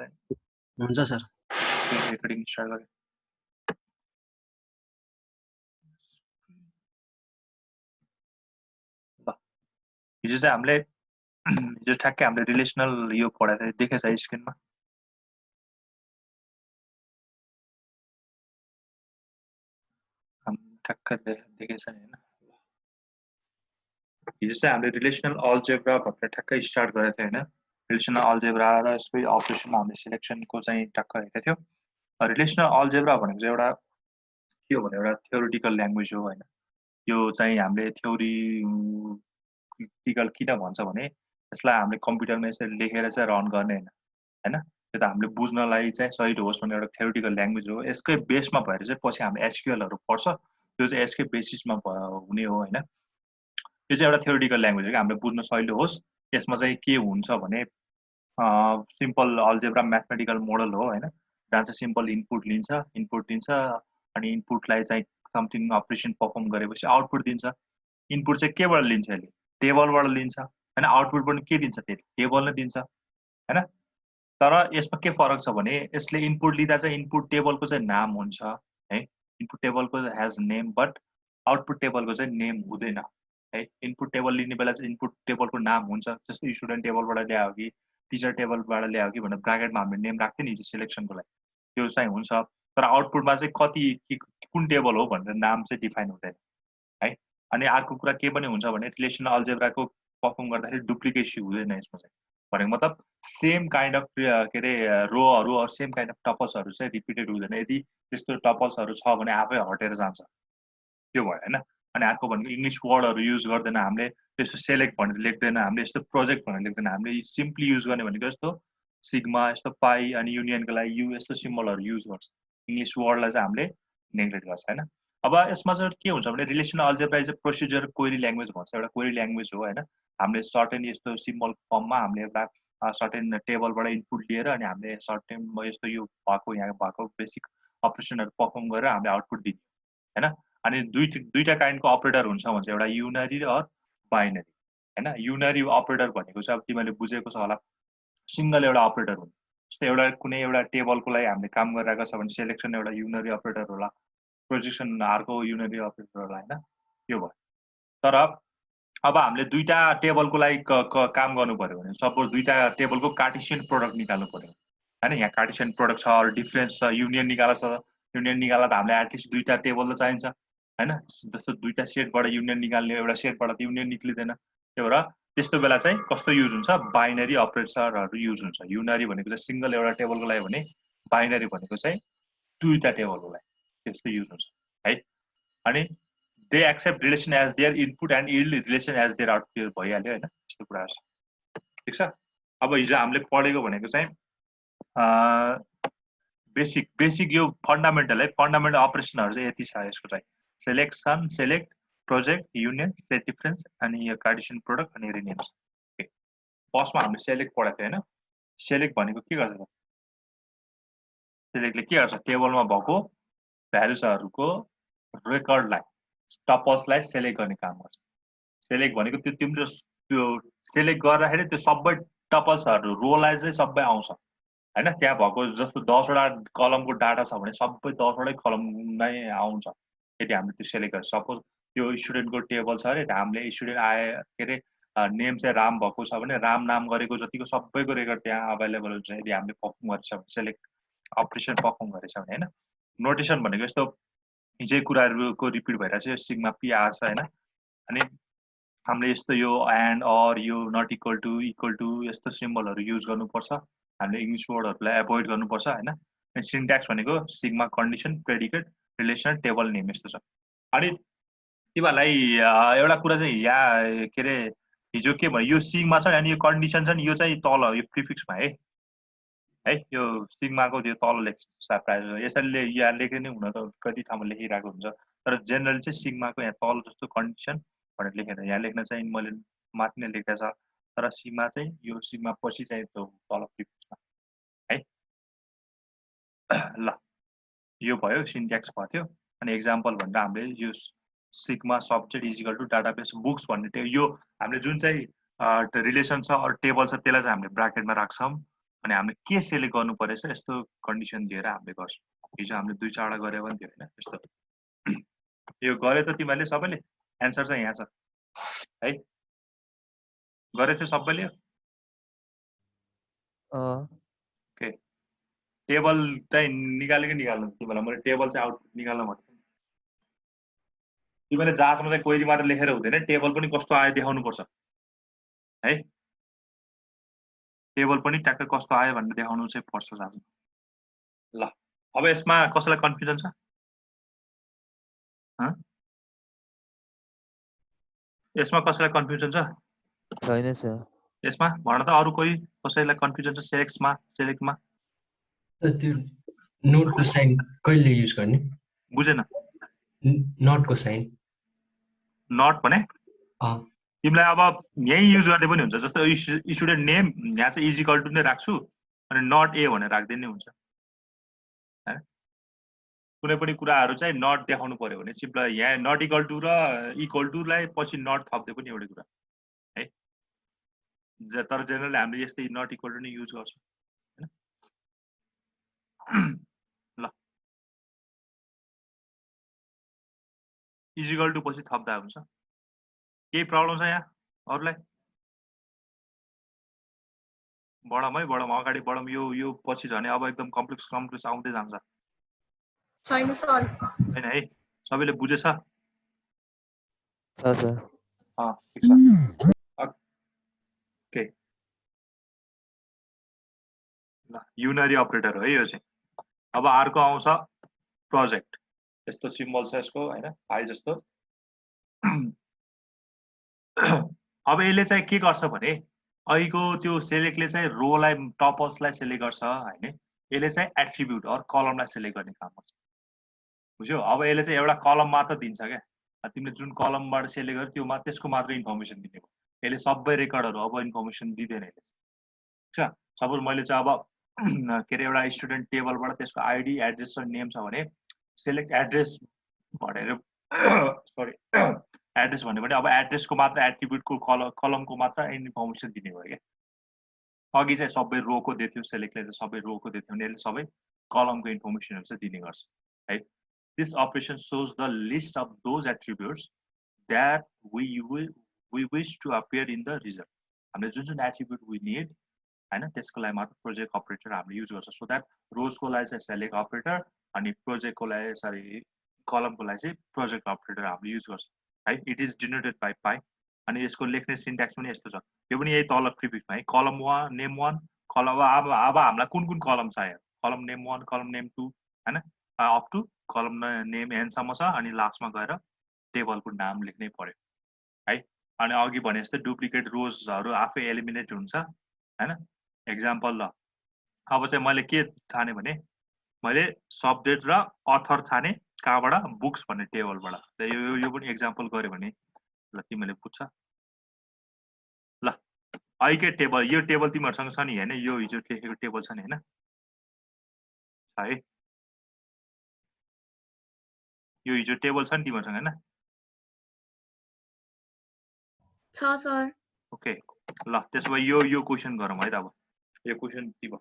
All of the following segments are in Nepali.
हुन्छ सर। रेकर्डिङ स्टार्ट गरे। हिजो चाहिँ हामीले हिजो ठ्याक्कै हामीले रिलेसनल यो पढाएको थियो, देखेछ स्क्रिनमा? ठ्याक्कै देखेछ नि हैन? हिजो चाहिँ हामीले रिलेसनल अलजेब्रा भनेर ठ्याक्कै स्टार्ट गरेको थियो हैन? रिलेसनल अलजेब्रा र यसको अपरेसनमा हामीले सिलेक्सनको चाहिँ ठ्याक्क हेरेको थियो। रिलेसनल अलजेब्रा भनेको चाहिँ एउटा के हो भने एउटा थ्योरिटिकल ल्याङ्ग्वेज हो हैन? यो चाहिँ हामीले थ्योरिटिकल किन भन्छ भने यसलाई हामीले कम्प्युटरमा यसरी लेखेर चाहिँ रन गर्ने हैन, हैन? त्यो त हामीले बुझ्नलाई चाहिँ सजिलो होस् भन्ने एउटा थ्योरिटिकल ल्याङ्ग्वेज हो। यसकै बेसमा भएर चाहिँ पछि हामीले एसक्यूएलहरु पढ्छ। त्यो चाहिँ यसकै बेसिसमा हुने हो हैन? यो चाहिँ एउटा थ्योरिटिकल ल्याङ्ग्वेज हो कि हामीले बुझ्न सजिलो होस्। यसमा चाहिँ के हुन्छ भने सिम्पल अलजेब्रा म्याथमेटिकल मोडल हो हैन? जहाँ चाहिँ सिम्पल इनपुट लिन्छ अनि इनपुटलाई चाहिँ समथिङ अपरेसन परफर्म गरेपछि आउटपुट दिन्छ। इनपुट चाहिँ केबाट लिन्छ यसले? टेबलबाट लिन्छ हैन? आउटपुट पनि के दिन्छ त्यसले? टेबल नै दिन्छ हैन? तर यसमा के फरक छ भने यसले इनपुट लिँदा चाहिँ इनपुट टेबलको चाहिँ नाम हुन्छ है? इनपुट टेबलको हैज नेम बट आउटपुट टेबलको चाहिँ नेम हुँदैन है? इनपुट टेबल लिने बेला चाहिँ इनपुट टेबलको नाम हुन्छ, जस्तो स्टुडेन्ट टेबलबाट ल्यायो कि टिचर टेबलबाट ल्यायो कि भनेर ब्राकेटमा हामीले नेम राख्थ्यो नि सिलेक्सनको लागि, त्यो चाहिँ हुन्छ। तर आउटपुटमा चाहिँ कुन टेबल हो भनेर नाम चाहिँ डिफाइन हुँदैन है? अनि अर्को कुरा के पनि हुन्छ भने रिलेसनल अलजेब्राको परफर्म गर्दाखेरि डुप्लिकेसी हुँदैन यसमा चाहिँ। भनेको मतलब सेम काइन्ड अफ के अरे रोहरू अर सेम काइन्ड अफ टपल्सहरू चाहिँ रिपिटेड हुँदैन। यदि त्यस्तो टपल्सहरू छ भने आफै हटेर जान्छ, त्यो भयो हैन? अनि अर्को भनेको इङ्ग्लिस वर्डहरू युज गर्दैन हामीले, त्यस्तो सेलेक्ट भनेर लेख्दैन हामीले, यस्तो प्रोजेक्ट भनेर लेख्दैन हामीले, सिम्पली युज गर्ने भनेको यस्तो सिग्मा, यस्तो पाई अनि युनियनको लागि यु, यस्तो सिम्बलहरू युज गर्छ। इङ्ग्लिस वर्डलाई चाहिँ हामीले नेग्लेक्ट गर्छ हैन? अब यसमा चाहिँ के हुन्छ भने relational algebra is a procedure query language भन्छ, एउटा क्वेरी ल्याङ्ग्वेज हो हैन? हामीले सर्टेन यस्तो सिम्बल फर्ममा हामीले एउटा सर्टेन टेबलबाट इनपुट लिएर अनि हामीले सर्टेन यस्तो यो भएको यहाँ भएको बेसिक अपरेसनहरू परफर्म गरेर हामीले आउटपुट दिने हैन? अनि दुईटा काइन्डको अपरेटर हुन्छ भन्छ, एउटा युनरी र बाइनरी हैन? युनरी अपरेटर भनेको चाहिँ अब तिमीले बुझेको छ होला, सिंगल एउटा अपरेटर हुन्छ। जस्तै एउटा कुनै एउटा टेबलको लागि हामीले काम गरिरहेको छ भने सिलेक्सन एउटा युनरी अपरेटर होला, प्रोजेक्सन अर्को युनरी अपरेटर होला हैन? त्यो भयो। तर अब हामीले दुईटा टेबलको लागि काम गर्नु पर्यो भने सपोज दुईटा टेबलको कार्टेसियन प्रोडक्ट निकाल्नु पर्यो हैन? यहाँ कार्टेसियन प्रोडक्ट छ, डिफरेन्स छ, युनियन निकाल्न छ। युनियन निकाल्दा त हामीले एटलिस्ट दुईटा टेबल त चाहिन्छ हैन? जस्तो दुईटा सेटबाट युनियन निकाल्ने, एउटा सेटबाट त युनियन निक्लिँदैन। त्यही भएर त्यस्तो बेला चाहिँ कस्तो युज हुन्छ? बाइनरी अपरेटरहरू युज हुन्छ। युनरी भनेको चाहिँ सिंगल एउटा टेबलको लागि भने बाइनरी भनेको चाहिँ दुईटा टेबलको लागि त्यस्तो युज हुन्छ है? अनि they accept relation as their input and yield relation as their output भइहाल्यो हैन? यस्तो कुराहरु छ। ठीक छ? अब हिजो हामीले पढेको भनेको चाहिँ बेसिक यो फन्डामेन्टल है, फन्डामेन्टल अपरेसनहरु चाहिँ यति छ यसको चाहिँ। Selection, select, project, union, set difference अनि यो कार्टेसियन प्रोडक्ट अनि रिनेम। ओके, फर्स्टमा हामीले सेलेक्ट पढेको थियो हैन? सेलेक्ट भनेको के गर्छ त? सेलेक्टले के गर्छ? टेबलमा भएको भ्यालुजहरुको रेकर्डलाई, टपल्सलाई सेलेक्ट गर्ने काम गर्छ। सेलेक्ट भनेको त्यो तिम्रो त्यो सेलेक्ट गर्दाखेरि त्यो सबै टपल्सहरु रोलाई चाहिँ सबै आउँछ हैन? त्यहाँ भएको जस्तो 10 वटा कलमको डाटा छ भने सबै 10 वटै कलम नै आउँछ यदि हामीले त्यो सेलेक्ट गर्छ। सपोज त्यो स्टुडेन्टको टेबल छ अरे, हामीले स्टुडेन्ट आए के अरे नेम चाहिँ राम भएको छ भने राम नाम गरेको जतिको सबैको रेकर्ड त्यहाँ अभाइलेबल हुन्छ यदि हामीले परफर्म गरेछ भने, सेलेक्ट अपरेसन परफर्म गरेछ भने हैन? नोटेसन भनेको यस्तो हिजै कुराहरुको रिपिट भइरहेछ, यो सिग्मा पी आर छ हैन? अनि हामीले यस्तो यो एन्ड अर यो नट इक्वल टु यस्तो सिम्बलहरु युज गर्नुपर्छ। हामीले इङ्ग्लिस वर्डहरुलाई एभोइड गर्नुपर्छ हैन? अनि सिन्ट्याक्स भनेको sigma condition, predicate, relation, table name यस्तो छ। अनि तिमीहरुलाई एउटा कुरा चाहिँ यहाँ के अरे हिजो के भयो, यो सिग्मा छ अनि यो कन्डिसन छ नि, यो चाहिँ तल यो प्रिफिक्समा है यो सिग्माको त्यो तल लेख्छ प्रायः यसरी यहाँ लेखे नै हुन त कति ठाउँमा लेखिरहेको हुन्छ, तर जेनरली चाहिँ सिग्माको यहाँ तल जस्तो कन्डिसन भनेर लेखेर यहाँ लेख्न चाहिँ मैले माथि नै लेखेको छ, तर सिग्मा चाहिँ यो सिग्मा पछि चाहिँ त्यो तल प्रिफिक्समा है। ल यो भयो सिन्ट्याक्स भयो। अनि एक्जाम्पल भनेर हामीले यो sigma subject is equal to database books भन्ने यो हामीले जुन चाहिँ रिलेसन छ अर टेबल छ त्यसलाई चाहिँ हामीले ब्राकेटमा राख्छौं अनि हामीले के सेलेक्ट गर्नु परेछ यस्तो कन्डिसन दिएर हामीले गर्छौँ। हिजो हामीले 2-4 वटा गरे पनि थियो हैन यस्तो। यो गरे त तिमीहरूले सबैले? एन्सर चाहिँ यहाँ छ है। गरे थियो सबैले? ओके टेबल चाहिँ निकालेको निकाल्नु तिमीलाई मैले टेबल चाहिँ आउटपुट निकाल्न भन्छु। तिमीले जाँचमा चाहिँ क्वेरी मात्र लेखेर हुँदैन टेबल पनि कस्तो आयो देखाउनु पर्छ है। टेबल पनि ट्याक्कै कस्तो आयो भनेर देखाउनु चाहिँ पर्छ जाँचमा। ल अब यसमा कसैलाई कन्फ्युजन छ? यसमा कसैलाई कन्फ्युजन छ? छैन सर। यसमा भन त अरु कोही कसैलाई कन्फ्युजन छ सेलेक्टमा? त्यो नोटको साइन कहिले युज गर्ने? बुझेन। नटको साइन नट भने तिमीलाई अब यही युज गर्दै पनि हुन्छ जस्तो स्टुडेन्ट नेम यहाँ चाहिँ इज इक्वल टु नै राख्छु अनि नट ए भनेर राख्दै नै हुन्छ हैन। कुनै पनि कुराहरु चाहिँ नट देखाउनु पर्यो भने सिम्पल यहाँ नट इक्वल टु र इक्वल टु लाई पछि नट थप्दै पनि एउटै कुरा है। तर जेनरली हामीले यस्तै नट इक्वल टु नै युज गर्छौं हैन। ल इज इक्वल टु पछि थप्दा हुन्छ। केही प्रब्लम छ यहाँ अरुलाई? बढम है बढम अगाडि बढम यो पछि झने अब एकदम कम्प्लेक्स आउँदै जान्छ। छैन सर। हैन है सबैले बुझेछ? छ सर। ठीक छ। ओके ल युनरी अपरेटर हो है यो चाहिँ। अब अर्को आउँछ प्रोजेक्ट। यस्तो सिम्बल छ यसको हैन आई जस्तो। अब यसले चाहिँ के गर्छ भने अहिलेको त्यो सेलेक्टले चाहिँ रोलाई टपर्सलाई सेलेक्ट गर्छ हैन। यसले चाहिँ एट्रिब्युट अर कलमलाई सेलेक्ट गर्ने काम गर्छ। बुझ्यौ? अब यसले चाहिँ एउटा कलम मात्र दिन्छ क्या। तिमीले जुन कलमबाट सेलेक्ट गर्यो त्यो मात्र त्यसको मात्र इन्फर्मेसन दिने हो। यसले सबै रेकर्डहरु अब इन्फर्मेसन दिदैन यसले। ठीक छ? सपोज मैले चाहिँ अब के रे एउटा स्टुडेन्ट टेबलबाट त्यसको आईडी एड्रेस र नेम छ भने सेलेक्ट एड्रेस भनेर सरी एड्रेस भन्यो भने अब एड्रेसको मात्र एट्रिब्युटको कलमको मात्र इन्फर्मेसन दिने भयो क्या। अघि चाहिँ सबै रोको दिथ्यो सेलेक्टले चाहिँ सबै रोको दिथ्यो भने यसले सबै कलमको इन्फर्मेसनहरु चाहिँ दिने गर्छ है। This operation shows the list of those attributes that we wish to appear in the result. हामीले जुन एट्रिब्युट we need हैन त्यसको लागि मात्र प्रोजेक्ट अपरेटर हामीले युज गर्छ। सो दैट रोजको लागि चाहिँ सेलेक्ट अपरेटर अनि प्रोजेक्टको लागि सरी कलमको लागि चाहिँ प्रोजेक्ट अपरेटर हामीले युज गर्छ है। इट इज डिनोटेड बाइ पाइ। अनि यसको लेख्ने सिन्ट्याक्स पनि यस्तो छ। यो पनि यही तल प्रिफिक्समा है कलम 1 नेम 1 कलम अब हामीलाई कुन कलम चाहियो? कलम नेम 1 कलम नेम 2 हैन अप टु कलम नेम एन सम्म छ अनि लास्टमा गएर टेबलको नाम लेख्नै पर्यो है। अनि अघि भने जस्तै डुप्लिकेट रोजहरु आफै एलिमिनेट हुन्छ हैन। एक्जाम्पल ल अब चाहिँ मैले के छाने भने मैले सब्जेक्ट र अथर छाने कहाँबाट बुक्स भन्ने टेबलबाट। यो पनि एक्जाम्पल गर्यो भने ल तिमीले बुझ्छ। ल अहिलेकै टेबल यो टेबल तिमीहरुसँग छ नि हैन यो हिजो लेखेको टेबल छ नि हैन है। यो हिजो टेबल छ नि तिमीहरुसँग हैन? छ सर। ओके ल त्यसो भए यो क्वेशन गरौँ है त। अब यो क्वेशन दिबो।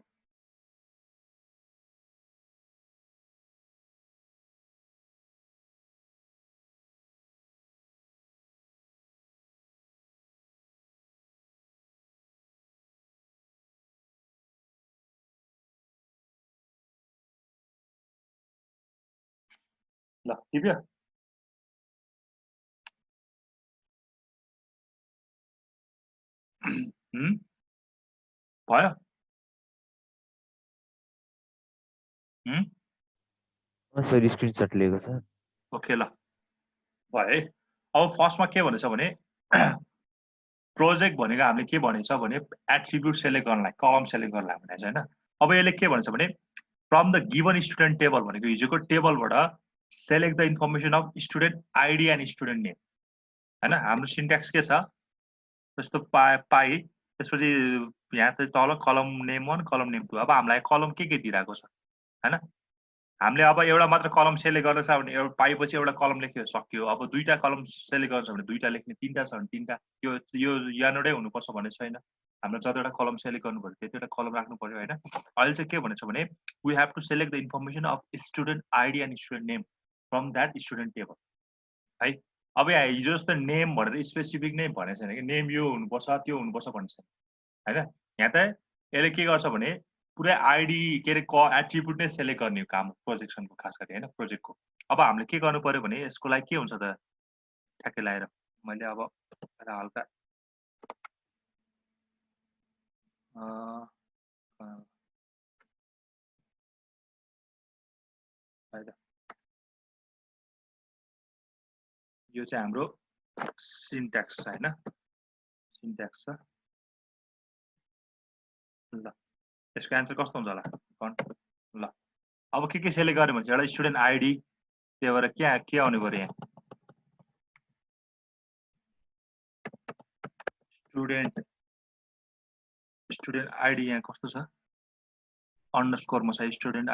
ल टिप्यो? भयो? सर स्क्रिनशट लिएको छ। ओके ल भयो है। अब फर्स्टमा के भनेछ भने प्रोजेक्ट भनेको हामीले के भनेछ भने एट्रिब्युट सेलेक्ट गर्नलाई कलम सेलेक्ट गर्नलाई भनेछ हैन। अब यसले के भन्छ भने from the given student table भनेको हिजोको टेबलबाट select the information of student ID and student name हैन। हाम्रो सिन्ट्याक्स के छ जस्तो पाई त्यसपछि यहाँ चाहिँ तल कलम नेम 1 कलम नेम 2। अब हामीलाई कलम के दिइराको छ हैन। हामीले अब एउटा मात्र कलम सेलेक्ट गर्न छ भने एउटा पाएपछि एउटा कलम लेख्यो सक्यो। अब दुईटा कलम सेलेक्ट गर्छ भने दुईटा लेख्ने, तीनटा छ भने तीनटा। यो यानोडै हुनुपर्छ भन्ने छैन हाम्रो जतिवटा कलम सेलेक्ट गर्नु पर्यो त्यतिवटा कलम राख्नु पर्यो हैन अहिले चाहिँ के भनेछ भने we have to select the information of student ID and student name from that student table है अब यहाँ हिजो जस्तो नेम भनेर स्पेसिफिक नै भनेको छैन कि नेम यो हुनुपर्छ त्यो हुनुपर्छ भन्छ हैन यहाँ त यसले के गर्छ भने पुरै आइडी के रे एट्रिब्युट नै सेलेक्ट गर्ने काम प्रोजेक्सनको खास गरी हैन प्रोजेक्टको अब हामीले के गर्नु पर्यो भने यसको लागि के हुन्छ त ठ्याक्कै लाएर मैले अब हल्का यो चाहिँ हाम्रो सिन्ट्याक्स छ हैन सिन्ट्याक्स छ ल यसको एन्सर कस्तो हुन्छ होला ल अब के सेलेक्ट गर्यो भने चाहिँ एउटा स्टुडेन्ट आइडी त्यही भएर के आउने पर्यो यहाँ स्टुडेन्ट आइडी यहाँ कस्तो छ अन्डरस्कोरमा छ स्टुडेन्ट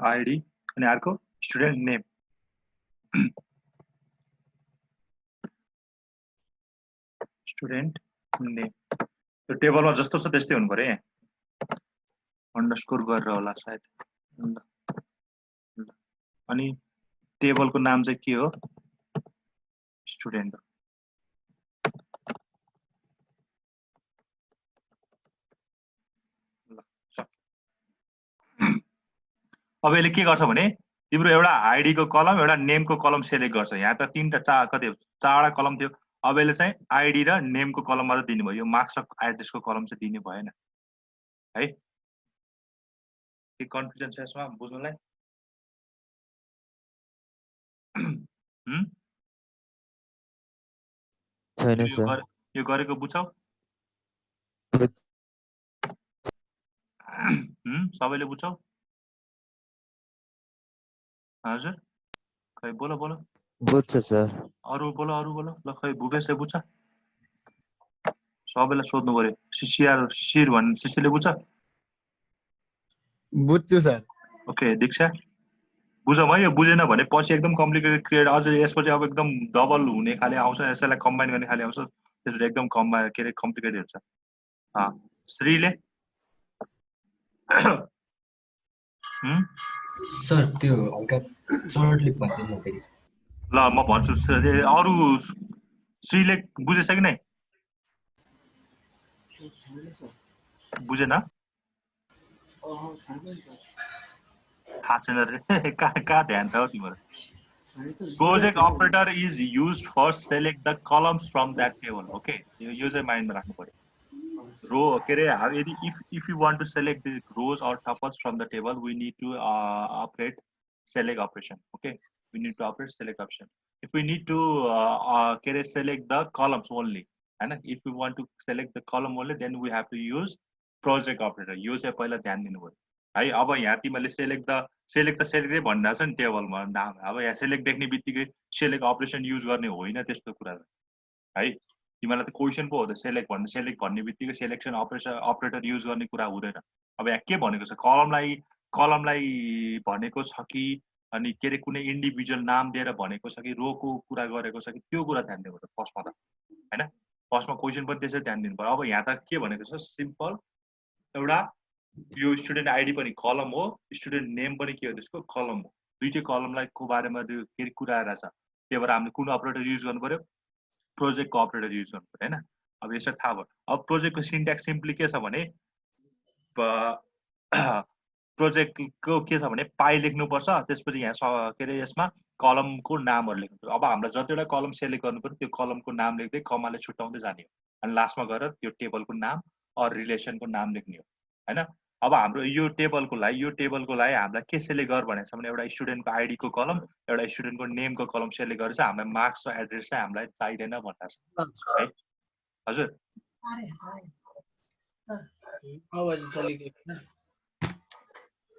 आइडी अनि अर्को स्टुडेन्ट नेम स्टुडेन्ट नेम त्यो टेबलमा जस्तो छ त्यस्तै हुनु पर्यो यहाँ अन्डरस्कोर गरेर होला सायद अनि टेबलको नाम चाहिँ के हो स्टुडेन्ट अब यसले के गर्छ भने तिम्रो एउटा आइडी को कलम एउटा नेम को कलम सेलेक्ट गर्छ यहाँ त तीनटा चारवटा कलम थियो अब यसले चाहिँ आइडी र नेम को कलम मात्र दिने भयो यो मार्क्स र एड्रेस को कलम चाहिँ दिने भएन है के कन्फ्युजन छ यसमा बुझ्नलाई छैन सर यो गरेको बुझ्छौ सबैले बुझ्छौ हजुर खै बोलो बुझ्छ सर अरु बोलो ल खै भूपेशले बुझ्छ सबैलाई सोध्नु पर्यो शिशिर भन् शिशिरले बुझ्छ बुझ्छु सर ओके दीक्षा बुझौँ है यो बुझेन भने पछि एकदम कम्प्लिकेटेड क्रिएट अझ यसपछि अब एकदम डबल हुने खाले आउँछ यसैलाई कम्बाइन गर्ने खाले आउँछ त्यसले एकदम के रे कम्प्लिकेटेड हुन्छ श्रीले सर त्यो हल्का सर्टली भन्दिनु फेरि ल म भन्छु अरु श्रीले बुझेछ कि नै बुझेन थाहा छैन रे कहाँ ध्यान छ तिम्रो project operator is used for select the columns from that table okay यो चाहिँ माइन्डमा राख्नु पर्यो रो के रे यदि if you want to select the rows or tuples from the table we need to operate select operation okay we need to operate select option if we need to select the columns only and if we want to select the column only then we have to use project operator यो चाहिँ पहिला ध्यान दिनु पर्यो है अब यहाँ तिमीले सेलेक्ट नै भन्दा छ नि टेबलमा नाम अब यहाँ सेलेक्ट देख्ने बित्तिकै सेलेक्ट अपरेसन युज गर्ने होइन त्यस्तो कुरा है तिमीलाई त क्वेशन पो हो त सेलेक्ट भन्ने बित्तिकै सेलेक्सन अपरेटर युज गर्ने कुरा हुँदैन अब यहाँ के भनेको छ कलमलाई भनेको छ कि अनि के रे कुनै इन्डिभिजुअल नाम दिएर भनेको छ कि रोको कुरा गरेको छ कि त्यो कुरा ध्यान दिनु पर्यो फर्स्टमा त हैन फर्स्टमा क्वेशन पनि त्यसै ध्यान दिनु पर्यो अब यहाँ त के भनेको छ सिम्पल एउटा यो स्टुडेन्ट आइडी पनि कलम हो स्टुडेन्ट नेम पनि के हो त्यसको कलम हो दुईटै कलमलाई को बारेमा के रे कुरा आएर छ त्यही भएर हामीले कुन अपरेटर युज गर्नु पर्यो प्रोजेक्टको अपरेटर युज गर्नु पर्यो हैन अब यसरी थाहा भयो अब प्रोजेक्टको सिन्ट्याक्स सिम्पली के छ भने प्रोजेक्टको के छ भने पाइ लेख्नुपर्छ त्यसपछि यहाँ के रे यसमा कलमको नामहरु लेख्नु अब हामीलाई जतिवटा कलम सेलेक्ट गर्नु पर्यो त्यो कलमको नाम लेख्दै कमाले छुटाउँदै जाने हो अनि लास्टमा गएर त्यो टेबलको नाम अर रिलेसनको नाम लेख्ने हो हैन अब हाम्रो यो टेबलको लागि हामीलाई के सेलेक्ट गर भनेको छ भने एउटा स्टुडेन्टको आइडी को कलम एउटा स्टुडेन्टको नेमको कलम सेलेक्ट गरेर चाहिँ हामीलाई मार्क्स र एड्रेस चाहिँ हामीलाई चाहिदैन भन्दा छ है हजुर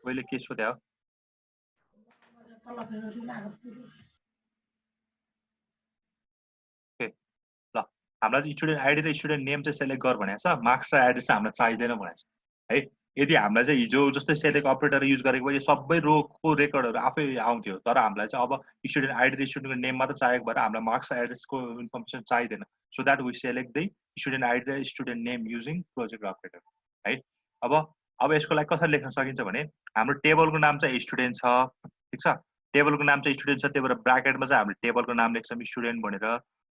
मैले के सोध्या हो ल हामीलाई स्टुडेन्ट आइडी र स्टुडेन्ट नेम चाहिँ सेलेक्ट गर भनेको छ मार्क्स र एड्रेस चाहिँ हामीलाई चाहिदैन भनेको छ है यदि हामीलाई चाहिँ हिजो जस्तै सेलेक्ट अपरेटर युज गरेको भए यो सबै रोको रेकर्डहरू आफै आउँथ्यो तर हामीलाई चाहिँ अब स्टुडेन्ट आइडी र स्टुडेन्टको नेम मात्र चाहिएको भएर हामीलाई मार्क्स एड्रेसको इन्फर्मेसन चाहिँदैन so that we select the student ID र student name using project operator है अब यसको लागि कसरी लेख्न सकिन्छ भने हाम्रो टेबलको नाम चाहिँ स्टुडेन्ट छ ठिक छ टेबलको नाम चाहिँ स्टुडेन्ट छ त्यही भएर ब्राकेटमा चाहिँ हामीले टेबलको नाम लेख्छौँ स्टुडेन्ट भनेर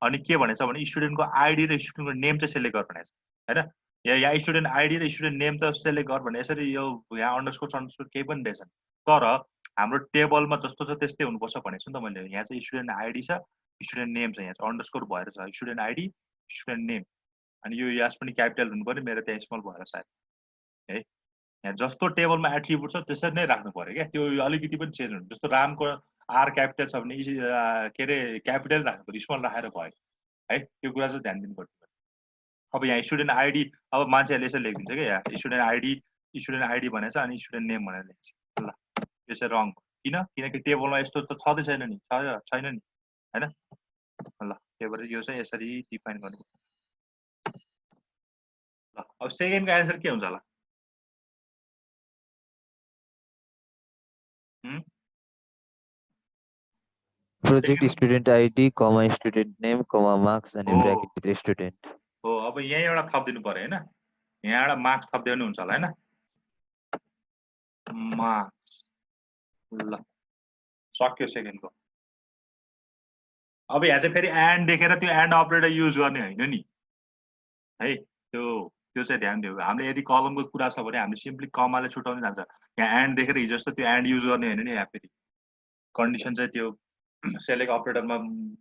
अनि के भनेछ भने स्टुडेन्टको आइडी र स्टुडेन्टको नेम चाहिँ सेलेक्ट गर भनेछ हैन यहाँ स्टुडेन्ट आइडी र स्टुडेन्ट नेम त सेलेक्ट गर भने यसरी यो यहाँ अन्डरस्कोर केही पनि रहेछन् तर हाम्रो टेबलमा जस्तो छ त्यस्तै हुनुपर्छ भनेको छु नि त मैले यहाँ चाहिँ स्टुडेन्ट आइडी छ स्टुडेन्ट नेम छ यहाँ चाहिँ अन्डरस्कोर भएर छ स्टुडेन्ट आइडी स्टुडेन्ट नेम अनि यो यास पनि क्यापिटल हुनु पर्यो मेरो त्यहाँ स्मल भएर सायद है यहाँ जस्तो टेबलमा एट्रिब्युट छ त्यसरी नै राख्नु पर्यो क्या त्यो अलिकति पनि चेन्ज हुन्छ जस्तो रामको आर क्यापिटल छ भने के अरे क्यापिटल राख्नु पर्यो स्मल राखेर भयो है त्यो कुरा चाहिँ ध्यान दिनु पर्छ अब यहाँ स्टुडेन्ट आइडी अब मान्छेहरूले यसरी लेखिदिन्छ क्या यहाँ स्टुडेन्ट आइडी भनेछ अनि स्टुडेन्ट नेम भनेर लेख्छ ल यो चाहिँ रङ किन किनकि टेबलमा यस्तो त छँदै छैन नि छैन नि हैन ल त्यही भएर यो चाहिँ यसरी डिफाइन गर्नु ल अब सेकेन्डको एन्सर के हुन्छ होला प्रोजेक्ट स्टुडेन्ट आइडी कमा स्टुडेन्ट नेम कमा मार्क्स अनि हो। ब्र्याकेट भित्र स्टुडेन्ट हो अब यहाँ एउटा थपिदिनु पर्यो हैन यहाँ एउटा मार्क्स थपिदियो भने हुन्छ होला हैन मार्क्स ल सक्यो सेकेन्डको अब यहाँ चाहिँ फेरि एन्ड देखेर त्यो एन्ड अपरेटर युज गर्ने होइन नि है त्यो चाहिँ ध्यान दियो हामीले यदि कलमको कुरा छ भने हामीले सिम्पली कमाले छुटाउन जान्छ यहाँ एन्ड देखेर हिजो जस्तो त्यो एन्ड युज गर्ने होइन नि यहाँ फेरि कन्डिसन चाहिँ त्यो सेलेक्ट अपरेटरमा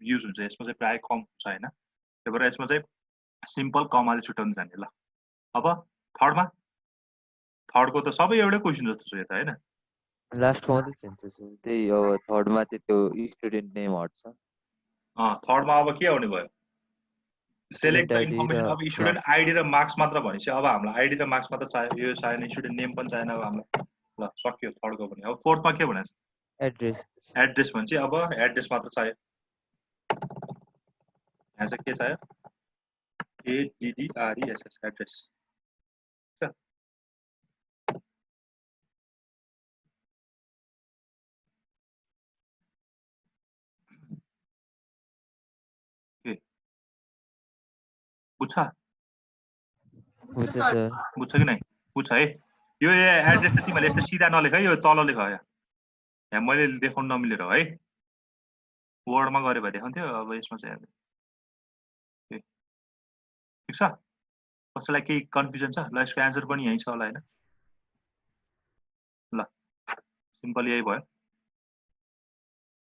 युज हुन्छ यसमा चाहिँ प्रायः कम हुन्छ होइन त्यही भएर यसमा चाहिँ सिम्पल कमाले छुटाउन जाने ल अब थर्डको त सबै एउटै क्वेसन जस्तो छ यो त होइन लास्टको मात्रै चेन्ज छ त्यही अब थर्डमा चाहिँ त्यो स्टुडेन्ट नेम हट्छ थर्डमा अब के आउने भयो सेलेक्ट द ID इन्फर्मेसन र अब स्टुडेन्ट marks। आइडी र मार्क्स मात्र भनेपछि अब हामीलाई आइडी र मार्क्स मात्र चाहियो यो चाहिएन स्टुडेन्ट नेम पनि चाहिएन अब हामीलाई ल सक्यो थर्डको पनि अब फोर्थमा के भनेको छ एड्रेस एड्रेस भन्छ अब एड्रेस मात्र चाहियो यहाँ चाहिँ के चाहियो ADDRESS एड्रेस बुझ्छ हुन्छ सर बुझ्छ कि नै बुझ्छ है यो एड्रेस चाहिँ तिमीहरूले यस्तो सिधा नलेख है यो तल लेख यहाँ मैले देखाउनु नमिलेर है वर्डमा गरे भए देखाउँथ्यो अब यसमा चाहिँ ठिक छ कसैलाई केही कन्फ्युजन छ ल यसको एन्सर पनि यही छ होला होइन ल सिम्पल यही भयो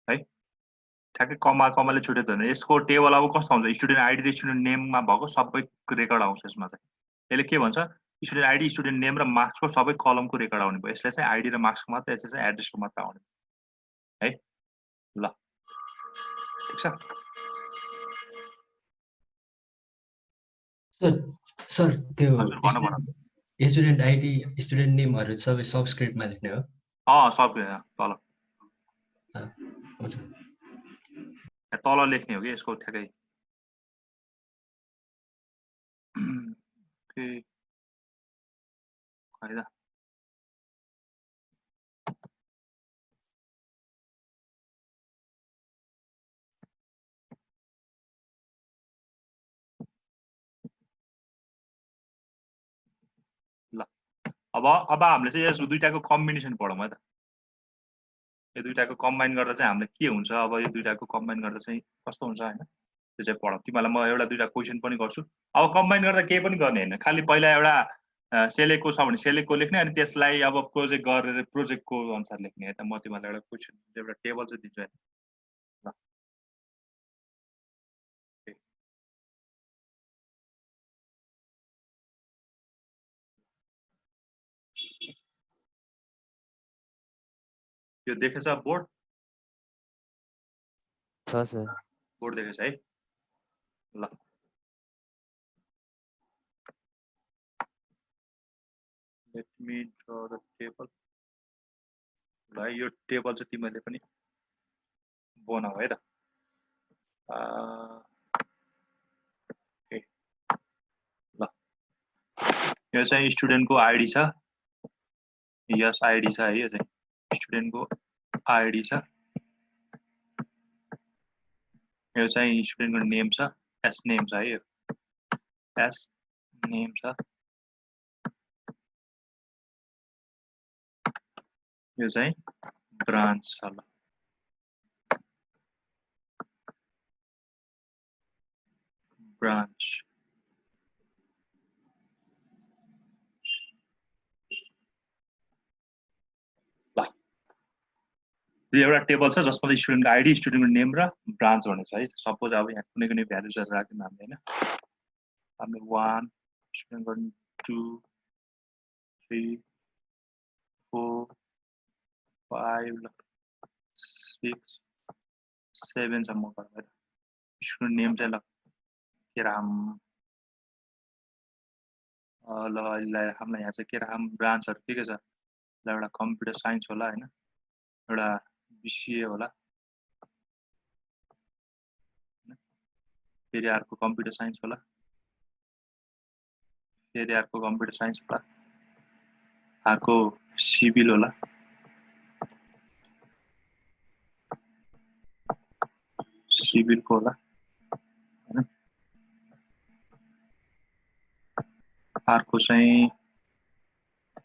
है ठ्याक्कै कमाले छुट्यो भने यसको टेबल अब कस्तो हुन्छ स्टुडेन्ट आइडी र स्टुडेन्ट नेममा भएको सबै रेकर्ड आउँछ यसमा चाहिँ यसले के भन्छ स्टुडेन्ट आइडी स्टुडेन्ट नेम र मार्क्सको सबै कलमको रेकर्ड आउने भयो यसले चाहिँ आइडी र मार्क्सको मात्र यसले चाहिँ एड्रेसको मात्र आउने है ल ठिक छ सर त्यो हजुर भन स्टुडेन्ट आइडी स्टुडेन्ट नेमहरु सबै सबस्क्रिप्टमा लेख्ने हो सब तल हुन्छ तल लेख्ने हो कि यसको ठ्याक्कै फाइदा ल अब हामीले चाहिँ यस दुईटाको कम्बिनेसन पढौँ है त यो दुईटाको कम्बाइन गर्दा चाहिँ हामीले के हुन्छ अब यो दुईटाको कम्बाइन गर्दा चाहिँ कस्तो हुन्छ होइन त्यो चाहिँ पढौँ तिमीलाई म एउटा दुईटा क्वेसन पनि गर्छु अब कम्बाइन गर्दा केही पनि गर्ने होइन खालि पहिला एउटा सेलेक्टको छ भने सेलेक्टको लेख्ने अनि त्यसलाई अब प्रोजेक्ट गरेर प्रोजेक्टको अनुसार लेख्ने है त म तिमीलाई एउटा क्वेसन एउटा टेबल चाहिँ दिन्छु होइन ल यो देखेछ बोर्ड छ सर बोर्ड देखेछ है ल let me draw the table ल यो टेबल चाहिँ तिमीले पनि बनाऊ है त ल यो चाहिँ स्टुडेन्टको आइडी छ यस आइडी छ है यो चाहिँ स्टुडेन्टको आइडी छ यो चाहिँ स्टुडेन्टको नेम छ एस नेम छ है यो एस नेम छ यो चाहिँ ब्रान्च छ ल ब्रान्च यो एउटा टेबल छ जसमा चाहिँ स्टुडेन्टको आइडी स्टुडेन्टको नेम र ब्रान्च भन्ने छ है सपोज अब यहाँ कुनै कुनै भ्यालुजहरु राख्दियौ हामीले हैन हामीले 1 स्टुडेन्टको 2 3 4 5 6 7 सम्म गर्दा स्टुडेन्ट नेम चाहिँ ल केराम ल हामीलाई यहाँ चाहिँ केराम ब्रान्चहरु के छ ल एउटा कम्प्युटर साइन्स होला हैन एउटा बीसीए होला फेरि अर्को कम्प्युटर साइन्स होला फेरि अर्को कम्प्युटर साइन्स होला अर्को सिभिल होला सिभिलको होला हैन अर्को चाहिँ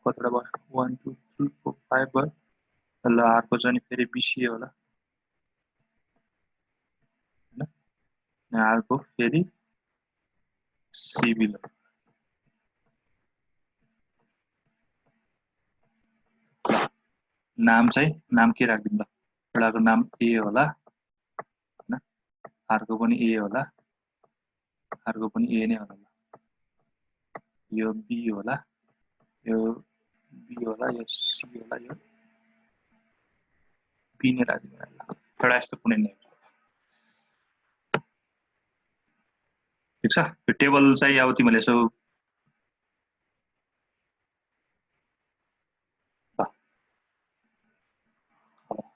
कतिवटा भयो 1 2 3 4 5 भयो ल अर्को चाहिँ फेरि बीसीए होला हैन अर्को फेरि सिभिल नाम चाहिँ नाम के राख्दिनु ल एउटाको नाम ए होला हैन अर्को पनि ए होला अर्को पनि ए नै होला यो बी होला यो बी होला यो सी होला यो बी नै राख्दिनु ल एउटा यस्तो कुनै नेम ठीक छ यो टेबल चाहिँ अब तिमीले यसो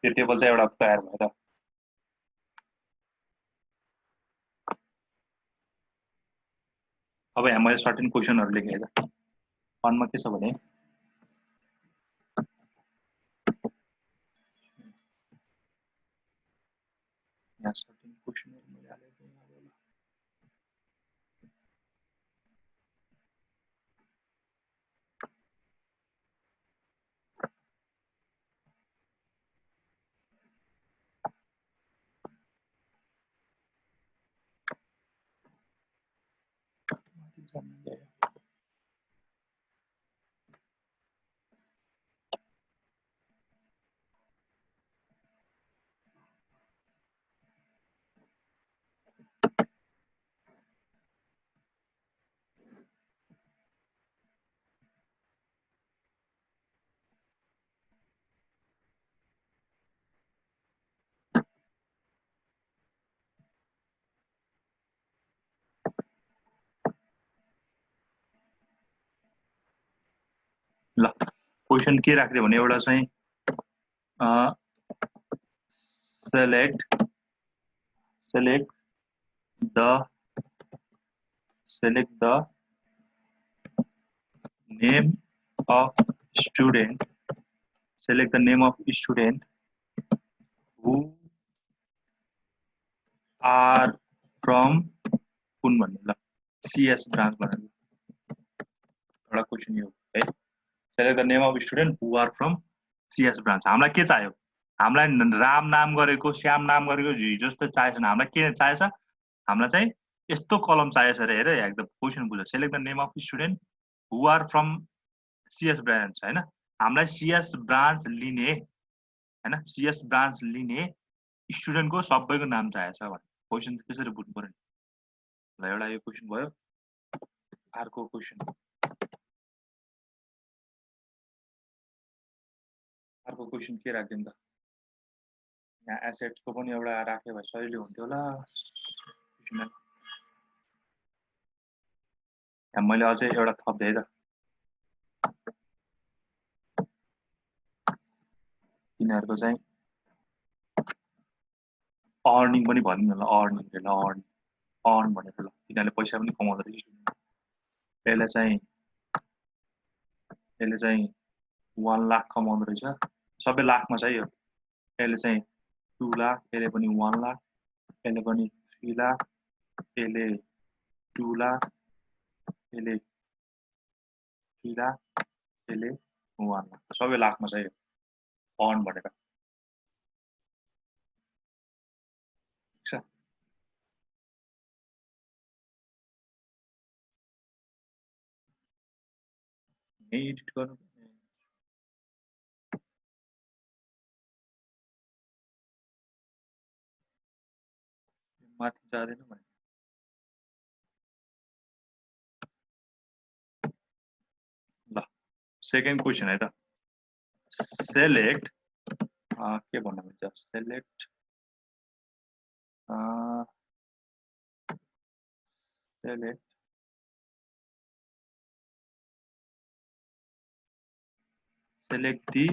यो टेबल चाहिँ एउटा तयार भयो त अब यहाँ मैले सर्टेन क्वेशनहरु लेखेँ है त फर्ममा के छ भने यहाँ सर्टेन क्वेशनहरु मैले हालेको यहाँ होला ल क्वेशन के राख्दियो भने एउटा चाहिँ select the name of student select the name of student who are from कुन भन्नु ल CS ब्रान्च भन्नु एउटा क्वेशन यो है select the name of student who are from CS branch हामीलाई के चाहियो हामीलाई राम नाम गरेको श्याम नाम गरेको जस्तो चाहिएछ हामीलाई के चाहिएछ हामीलाई चाहिँ यस्तो कलम चाहिएछ रे हेर एकदम क्वेशन बुझ select the name of student who are from CS branch हैन हामीलाई CS branch लिने हैन CS branch लिने स्टुडेन्टको सबैको नाम चाहिएछ भने क्वेशन त्यसरी बुझ्नु पर्यो ल एउटा यो क्वेशन भयो अर्को क्वेशन अर्को क्वेशन के राख्दियौ त यहाँ एसेट्स को पनि एउटा राखे भए सजिलो हुन्थ्यो होला यहाँ मैले अझै एउटा थप्दै त तिनीहरुको चाहिँ अर्निङ पनि भन्नु ल अर्निङ ल अर्न भनेर ल तिनीहरुले पैसा पनि कमाउँदै रहेछ यसले चाहिँ 1 लाख कमाउँदो रहेछ सबै लाखमा चाहियो यसले चाहिँ 2 लाख यसले पनि 1 लाख यसले पनि 3 लाख यसले 2 लाख यसले 3 लाख यसले 1 लाख सबै लाखमा चाहियो अन भनेर ठीक छ एडिट गर्नु माथि जाँदैन भने ल सेकेन्ड क्वेशन है त सेलेक्ट के भन्नु हुन्छ select select select the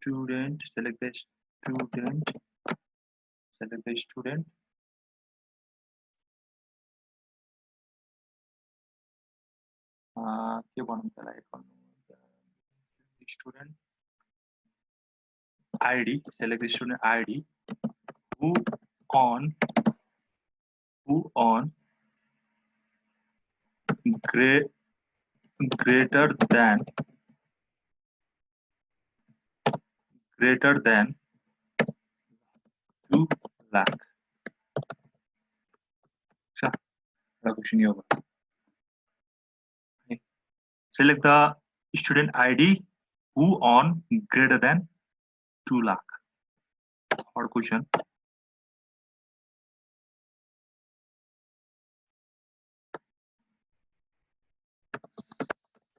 student select the student select the student के भन्नु त्यसलाई student id select the student id who on greater than 2 lakh question here select the student id who on greater than 2 lakh or question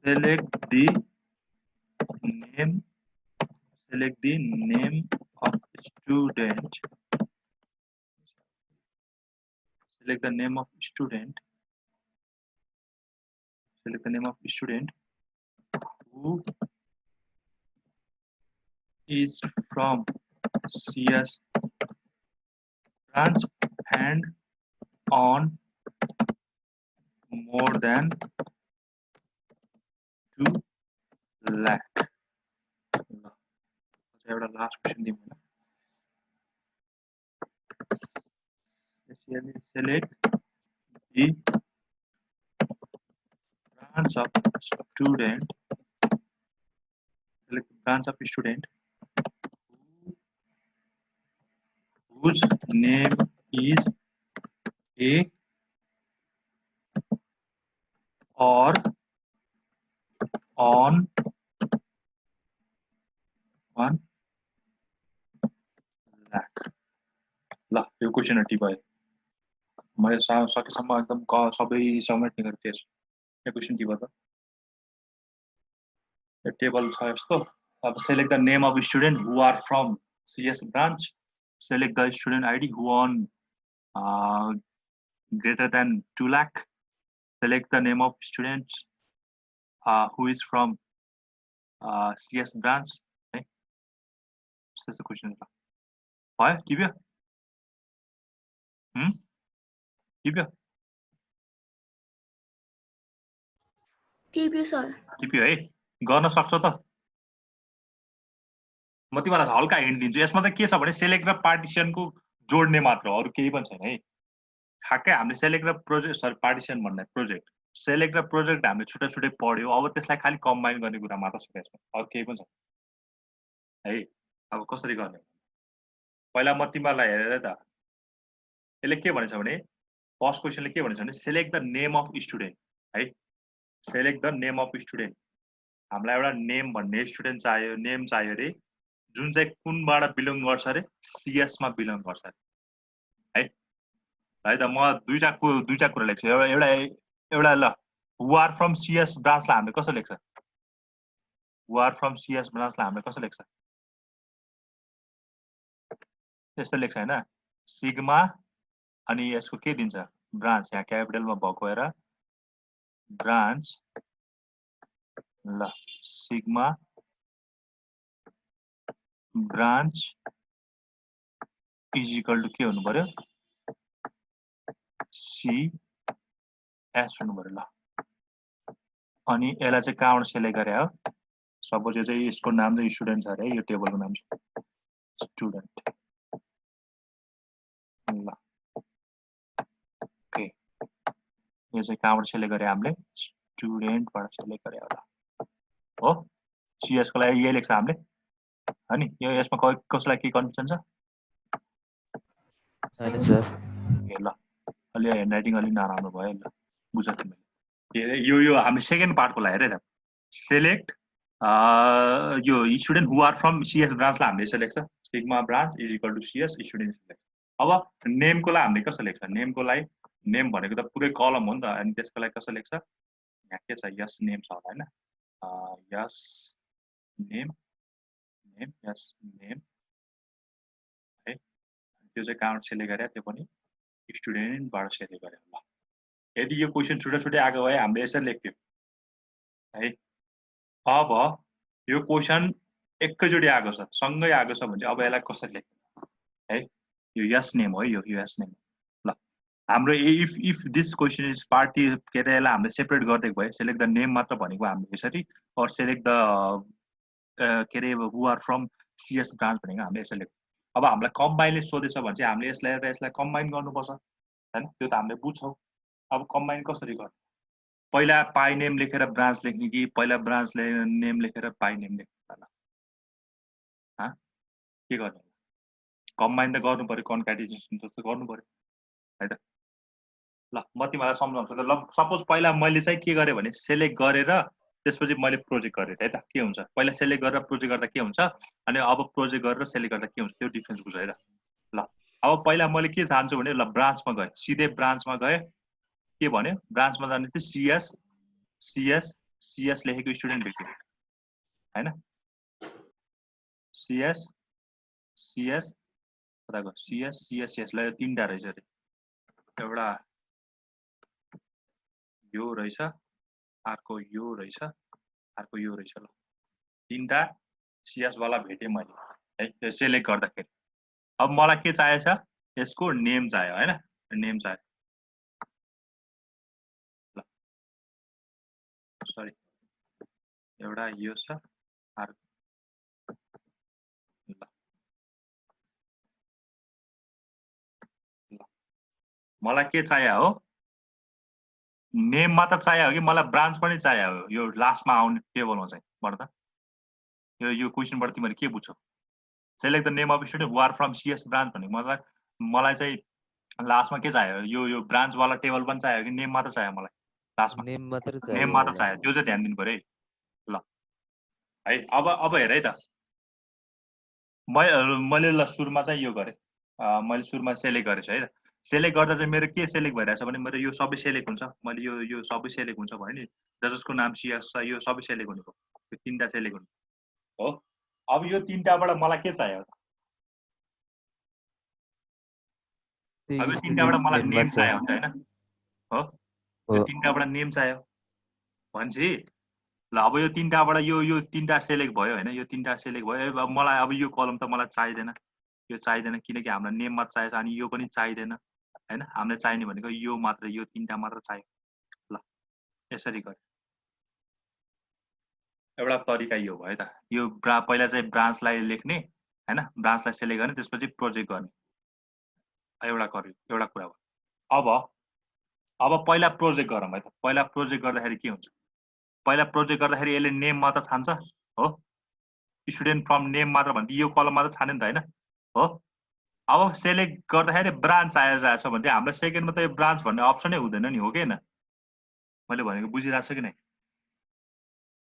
select the name of student select the name of student who is from CS branch and on more than 2 lakh एउटा लास्ट क्वेशन दिउँ हैन select the branch of student whose name is A or on 1 lakh ल यो क्वेशन हटी भयो मैले सकेसम्म एकदम सबै समेट्ने गरी थिएँ यो क्वेशन के भयो त यो टेबल छ यस्तो अब select the name of student who are from CS branch select the student id who on greater than 2 lakh select the name of students who is from CS branch है त्यस्तो क्वेशन छ भयो टिप्यो टिप्यो टिप्यो है गर्न सक्छ त म तिमीलाई हल्का हिन्ट दिन्छु यसमा चाहिँ के छ भने सेलेक्ट र पार्टिसनको जोड्ने मात्र अरु केही पनि छैन है ठ्याक्कै हामीले सेलेक्ट र प्रोजेक्ट सरी पार्टिसन भन्ने प्रोजेक्ट सेलेक्ट र प्रोजेक्ट हामीले छुट्टै छुट्टै पढ्यो अब त्यसलाई खाली कम्बाइन गर्ने कुरा मात्र छ त्यसमा अरु केही पनि छैन है अब कसरी गर्ने पहिला म तिमीलाई हेरेर त यसले के भनेछ भने फर्स्ट क्वेशनले के भनेछ भने select the name of student है select the name of student हामीलाई एउटा नेम भन्ने स्टुडेन्ट चाहियो नेम चाहियो रे जुन चाहिँ कुनबाट बिलोङ गर्छ रे सीएस मा बिलोङ गर्छ है है त म दुईटा कुरा लेख्छु एउटा ल हु आर फ्रम सीएस ब्रान्चलाई हामीले कसरी लेख्छ हु आर फ्रम सीएस ब्रान्चलाई हामीले कसरी लेख्छ त्यस्तो लेख्छ हैन सिग्मा अनि यसको के दिन्छ ब्रान्च यहाँ क्यापिटलमा भएको हेर ब्रान्च ल sigma branch is equal to के हुनु पर्यो सी एस हुनु पर्यो ल अनि यसलाई चाहिँ कहाँबाट सेलेक्ट गरे हो सपोज यो चाहिँ यसको नाम चाहिँ स्टुडेन्ट छ अरे यो टेबलको नाम छ स्टुडेन्ट ल ओके यो चाहिँ कहाँबाट सेलेक्ट गरे हामीले स्टुडेन्टबाट सेलेक्ट गरे होला हो सीएस को लागि यही लेख्छ हामीले हो नि यो यसमा कसलाई के कन्फ्युजन छ छैन सर ए ल अलि ह्यान्डराइटिङ अलि नराम्रो भयो ल बुझ तिमीले यो हामीले सेकेन्ड पार्टको लागि हेरे त सेलेक्ट यो student who are from CS ब्रान्चलाई हामीले यसो लेख्छ sigma branch is equal to CS student लेख्छ अब नेमको लागि हामीले कसो लेख्छ नेमको लागि नेम भनेको त पुरै कलम हो नि त अनि त्यसको लागि कसो लेख्छ यहाँ के छ यस नेम छ होला हैन यस नेम नेम यस नेम है त्यो चाहिँ कहाँबाट सेलेक्ट गरे त्यो पनि स्टुडेन्टबाट सेलेक्ट गरे ल यदि यो क्वेसन छुट्टै छुट्टै आएको भए हामीले यसरी लेख्थ्यौँ है अब यो क्वेसन एकैचोटि आएको छ सँगै आएको छ भने अब यसलाई कसरी लेख्ने है यो यस नेम हो यो यस नेम ल हाम्रो if this question is party के अरे यसलाई हामीले सेपरेट गरिदिएको भए सेलेक्ट द नेम मात्र भनेको हामीले यसरी अर सेलेक्ट द के अरे हु आर फ्रम सीएस ब्रान्च भनेको हामीले यसरी लेख्छौँ अब हामीलाई कम्बाइनले सोधेछ भने चाहिँ हामीले यसलाई र यसलाई कम्बाइन गर्नुपर्छ हैन त्यो त हामीले बुझ्छौँ अब कम्बाइन कसरी गर्ने पहिला पाई नेम लेखेर ब्रान्च लेख्ने कि पहिला ब्रान्च नेम लेखेर पाई नेम लेख्ने होला के गर्ने कम्बाइन त गर्नु पर्यो कन्क्याटिनेसन जस्तो गर्नु पर्यो है त ल म तिमीलाई सम्झाउँछु त ल सपोज पहिला मैले चाहिँ के गरेँ भने सेलेक्ट गरेर त्यसपछि मैले प्रोजेक्ट गरेँ है त के हुन्छ पहिला सेलेक्ट गरेर प्रोजेक्ट गर्दा के हुन्छ अनि अब प्रोजेक्ट गरेर सेलेक्ट गर्दा के हुन्छ त्यो डिफरेन्स बुझ है त ल अब पहिला मैले के चाहन्छु भने ल ब्रान्चमा गएँ सिधै ब्रान्चमा गएँ के भन्यो ब्रान्चमा जाने थियो सीएस सीएस सीएस लेखेको स्टुडेन्ट भेट्यो हैन सीएस सीएस कताको सीएस सीएस सीएस ल तीनटा रहेछ अरे एउटा यो रहेछ अर्को यो रहेछ अर्को यो रहेछ ल तीनटा सीएस वाला भेटे मैले है सेलेक्ट गर्दाखेरि अब मलाई के चाहिएछ यसको नेम चाहियो हैन नेम चाहियो ल सरी एउटा यो छ अर्को मलाई के चाहियो हो नेम मात्र चाहियो हो कि मलाई ब्रान्च पनि चाहियो हो यो लास्टमा आउने टेबलमा चाहिँ पढ्दा यो क्वेसनबाट तिमीले के बुझ्छौ select the name of student who are from CS branch भने मलाई चाहिँ लास्टमा के चाहियो यो ब्रान्च वाला टेबल पनि चाहियो कि नेम मात्र चाहियो मलाई लास्टमा नेम मात्र चाहियो त्यो चाहिँ ध्यान दिनु पर्यो है ल है अब हेर है त मैले ल सुरुमा चाहिँ यो गरेँ मैले सुरुमा सेलेक्ट गरेछु है त सेलेक्ट गर्दा चाहिँ मेरो के सेलेक्ट भइरहेछ भने मेरो यो सबै सेलेक्ट हुन्छ मैले यो सबै सेलेक्ट हुन्छ भने नि जसको नाम सीएस छ यो सबै सेलेक्ट हुने भयो यो तीनटा सेलेक्ट हुने हो अब यो तीनटाबाट मलाई के चाहियो अब यो तीनटाबाट मलाई नेम चाहियो हुन्छ हैन हो यो तीनटाबाट नेम चाहियो भन्छ ल अब यो तीनटाबाट यो तीनटा सेलेक्ट भयो हैन यो तीनटा सेलेक्ट भयो अब मलाई अब यो कलम त मलाई चाहिदैन यो चाहिदैन किनकि हामीलाई नेम मात्र चाहिन्छ अनि यो पनि चाहिदैन हैन हामीलाई चाहिने भनेको यो मात्र यो तीनटा मात्र चाहियो ल यसरी गरे एउटा तरिका यो भयो त यो पहिला चाहिँ ब्रान्चलाई लेख्ने हैन ब्रान्चलाई सेलेक्ट गर्ने त्यसपछि प्रोजेक्ट गर्ने एउटा कुरा भयो अब पहिला प्रोजेक्ट गरौँ है त पहिला प्रोजेक्ट गर्दाखेरि के हुन्छ पहिला प्रोजेक्ट गर्दाखेरि यसले नेम मात्र छान्छ हो स्टुडेन्ट फ्रम नेम मात्र भन्दा यो कलम मात्र छाने नि त हैन हो अब सेलेक्ट गर्दाखेरि ब्रान्च चाहिएको छ भने चाहिँ हाम्रो सेकेन्डमा त यो ब्रान्च भन्ने अप्सनै हुँदैन नि हो कि हैन मैले भनेको बुझिरहेको छु कि नै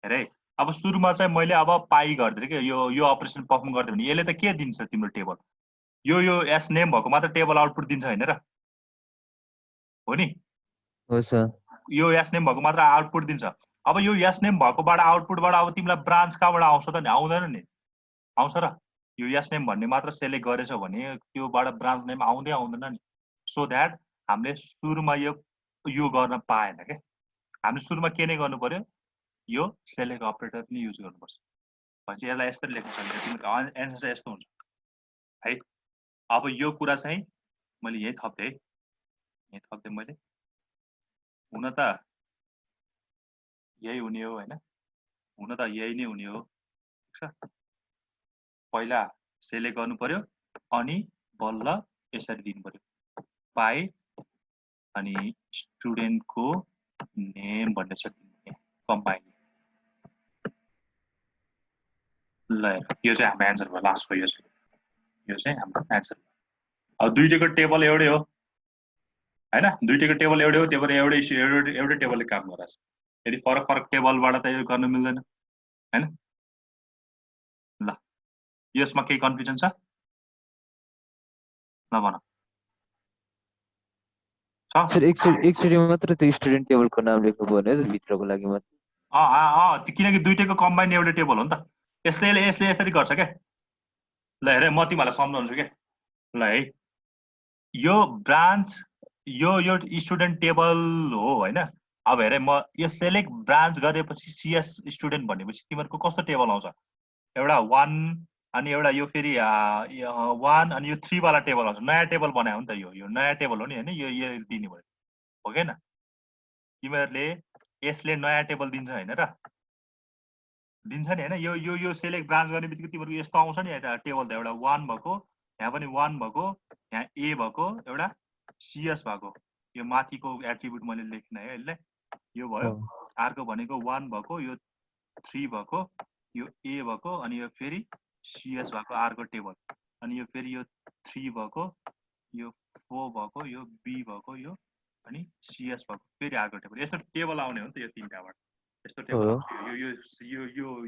हेरे अब सुरुमा चाहिँ मैले अब पाई गर्दिएँ कि यो अपरेसन पर्फर्म गर्दिएँ भने यसले त के दिन्छ तिम्रो टेबल यो एस नेम भएको मात्र टेबल आउटपुट दिन्छ हैन र हो नि हो सर यो एस नेम भएको मात्र आउटपुट दिन्छ अब यो एस नेम भएकोबाट आउटपुटबाट अब तिमीलाई ब्रान्च कहाँबाट आउँछ त नि आउँदैन नि आउँछ र यो एस नेम भन्ने मात्र सेलेक्ट गरेछौ भने त्योबाट ब्रान्च नेम आउँदैन नि सो दैट हामीले सुरुमा यो गर्न पाएन के हामीले सुरुमा के नै गर्नु पर्यो यो सेलेक्ट अपरेटर पनि युज गर्नुपर्छ भनेपछि यसलाई यसरी लेख्न सकिन्छ तिम्रो एन्सर चाहिँ यस्तो हुन्छ है अब यो कुरा चाहिँ मैले यही थप्दै मैले हुन त यही हुने हो हैन हुन त यही नै हुने हो ठीक छ पहिला सेलेक्ट गर्नु पर्यो अनि बल्ल यसरी दिनु पर्यो बाइ अनि स्टुडेन्टको नेम भन्ने छ कम्बाइन ल यो चाहिँ हाम्रो एन्सर भयो लास्टको यो चाहिँ हाम्रो एन्सर अब दुईटैको टेबल एउटै हो हैन दुईटैको टेबल एउटै हो त्यही भएर एउटै टेबलले काम गराछ यदि फरक फरक टेबलबाट त यो गर्न मिल्दैन हैन ल यसमा केही कन्फ्युजन छ ल भन छ सर एकचोटि मात्र त्यो स्टुडेन्ट टेबलको नाम लेख्नु पर्ने हो भित्रको लागि मात्र किनकि दुईटैको कम्बाइन एउटै टेबल हो नि त यसले यसरी गर्छ क्या ल हेर म तिमीलाई सम्झाउँछु क्या ल है यो ब्रान्च यो स्टुडेन्ट टेबल हो हैन अब हेरे म यो सेलेक्ट ब्रान्च गरेपछि सीएस स्टुडेन्ट भनेपछि तिमीहरुको कस्तो टेबल आउँछ एउटा 1 अनि एउटा यो फेरि 1 अनि यो 3 वाला टेबल आउँछ नयाँ टेबल बनायो नि त यो नयाँ टेबल हो नि हैन यो दिने भयो हो के न तिमीहरुले यसले नयाँ टेबल दिन्छ हैन र दिन्छ नि हैन यो सेलेक्ट ब्रान्च गर्ने बित्तिकै तिमीहरुको यस्तो आउँछ नि एउटा टेबल त एउटा 1 भएको यहाँ पनि 1 भएको यहाँ ए भएको एउटा सीएस भएको यो माथिको एट्रिब्युट मैले लेख्न है यसले यो भयो अर्को भनेको 1 भएको यो 3 भएको यो ए भएको अनि यो फेरि सीएस भएको अर्को टेबल अनि यो फेरि यो 3 भएको यो 4 भएको यो बी भएको यो अनि सीएस भएको फेरि अर्को टेबल यस्तो टेबल आउने हो नि त यो तीनटाबाट यस्तो टेबल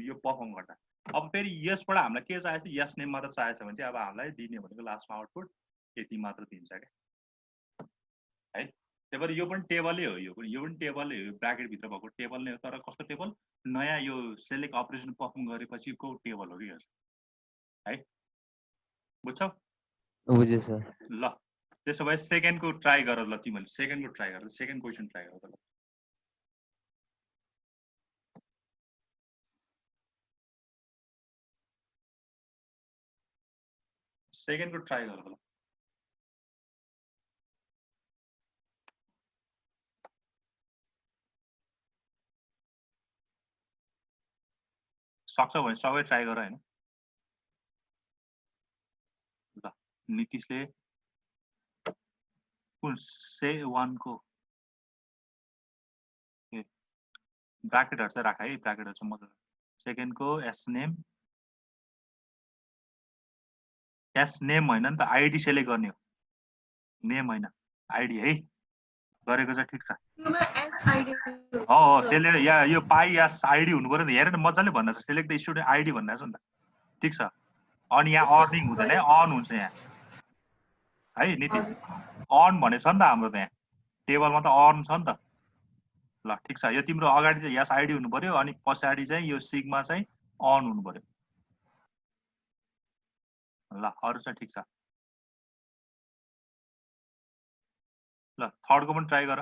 यो परफर्म गर्दा अब फेरि यसबाट हामीलाई के चाहिन्छ यस नेम मात्र चाहिन्छ भने चाहिँ अब हामीलाई दिने भनेको लास्टमा आउटपुट यति मात्र दिन्छ क्या है त्यही भएर यो पनि टेबलै हो यो पनि टेबलै हो ब्राकेट भित्र भएको टेबल नै हो तर कस्तो टेबल नयाँ यो सेलेक्ट अपरेसन परफर्म गरेपछिको टेबल हो कि है बुझ्छौ बुझे सर ल त्यसो भए सेकेन्डको ट्राई गर ल तिमीले सेकेन्डको ट्राई गर सेकेन्ड क्वेसन ट्राई गर ल सेकेन्डको ट्राई गर ल सक्छौ भने सबै ट्राई गर हैन ल नीतिशले कुन से 1 को ब्राकेटहरु चाहिँ राख है ब्राकेटहरु चाहिँ मजाले सेकेन्डको एस नेम हैन नि त आईडी सेलेक्ट गर्ने हो नेम हैन आईडी है गरेको चाहिँ ठीक छ त्यसले यो पाइ एस आईडी हुनु पर्यो नि हेर न मजाले भन्दा छ सेलेक्ट द स्टुडेन्ट आईडी भन्दा छ नि त ठीक छ अनि यहाँ अर्निङ हुँदैन है अन हुन्छ यहाँ है नीतिश अन भने छ नि त हाम्रो त्यहाँ टेबलमा त अन छ नि त ल ठीक छ यो तिम्रो अगाडि चाहिँ यस आईडी हुनु पर्यो अनि पछाडि चाहिँ यो सिग्मा चाहिँ अन हुनु पर्यो ल अरु चाहिँ ठीक छ ल थर्डको पनि ट्राई गर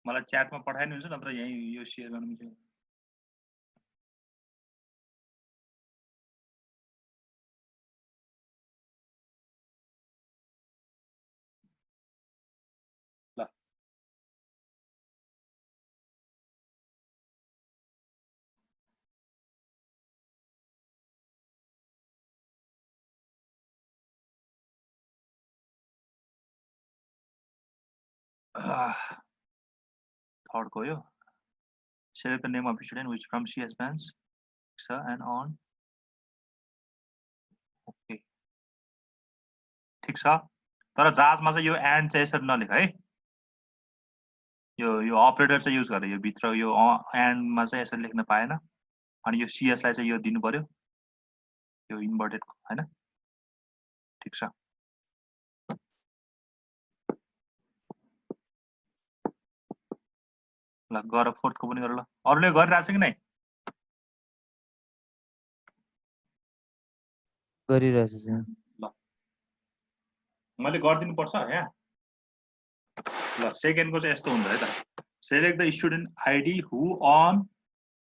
मलाई च्याटमा पठाइनु हुन्छ नत्र यही यो शेयर गर्नु मिल्छ ल थर्ड को यो select the name of the student which from CS bands sir and on okay ठीक छ तर जहाजमा चाहिँ यो एन्ड चाहिँ यसरी नलेख है यो अपरेटर चाहिँ युज गरे यो भित्र यो एन्डमा चाहिँ यसरी लेख्न पाएन अनि यो सीएस लाई चाहिँ यो दिनु पर्यो यो इन्भर्टेड हैन ठीक छ ल गर फोर्थको पनि गर ल अरुले गरिरहेछ कि नै गरिरहेछ ल मैले गर्दिनु पर्छ यहाँ ल सेकेन्डको चाहिँ यस्तो हुन्छ है त select the student ID who earn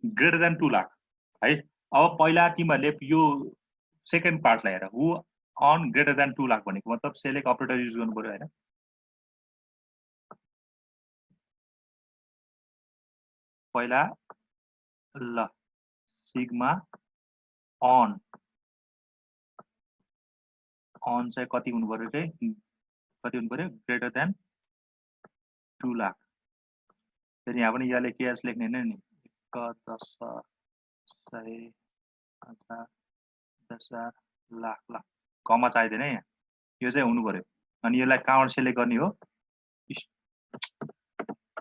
greater than 2 lakh है अब पहिला तिमीहरूले यो सेकेन्ड पार्टलाई हेर who earn greater than 2 lakh भनेको मतलब सेलेक्ट अपरेटर युज गर्नु पर्यो हैन पहिला ल सिग्मा अन चाहिँ कति हुनु पर्यो रे कति हुनु पर्यो ग्रेटर देन 2 लाख फेरि यहाँ पनि यसले के एस लेख्ने हैन नि 1 10 100 10,000 लाख ल कमा चाहिदैन यहाँ यो चाहिँ हुनु पर्यो अनि यसलाई कहाँबाट सेलेक्ट गर्ने हो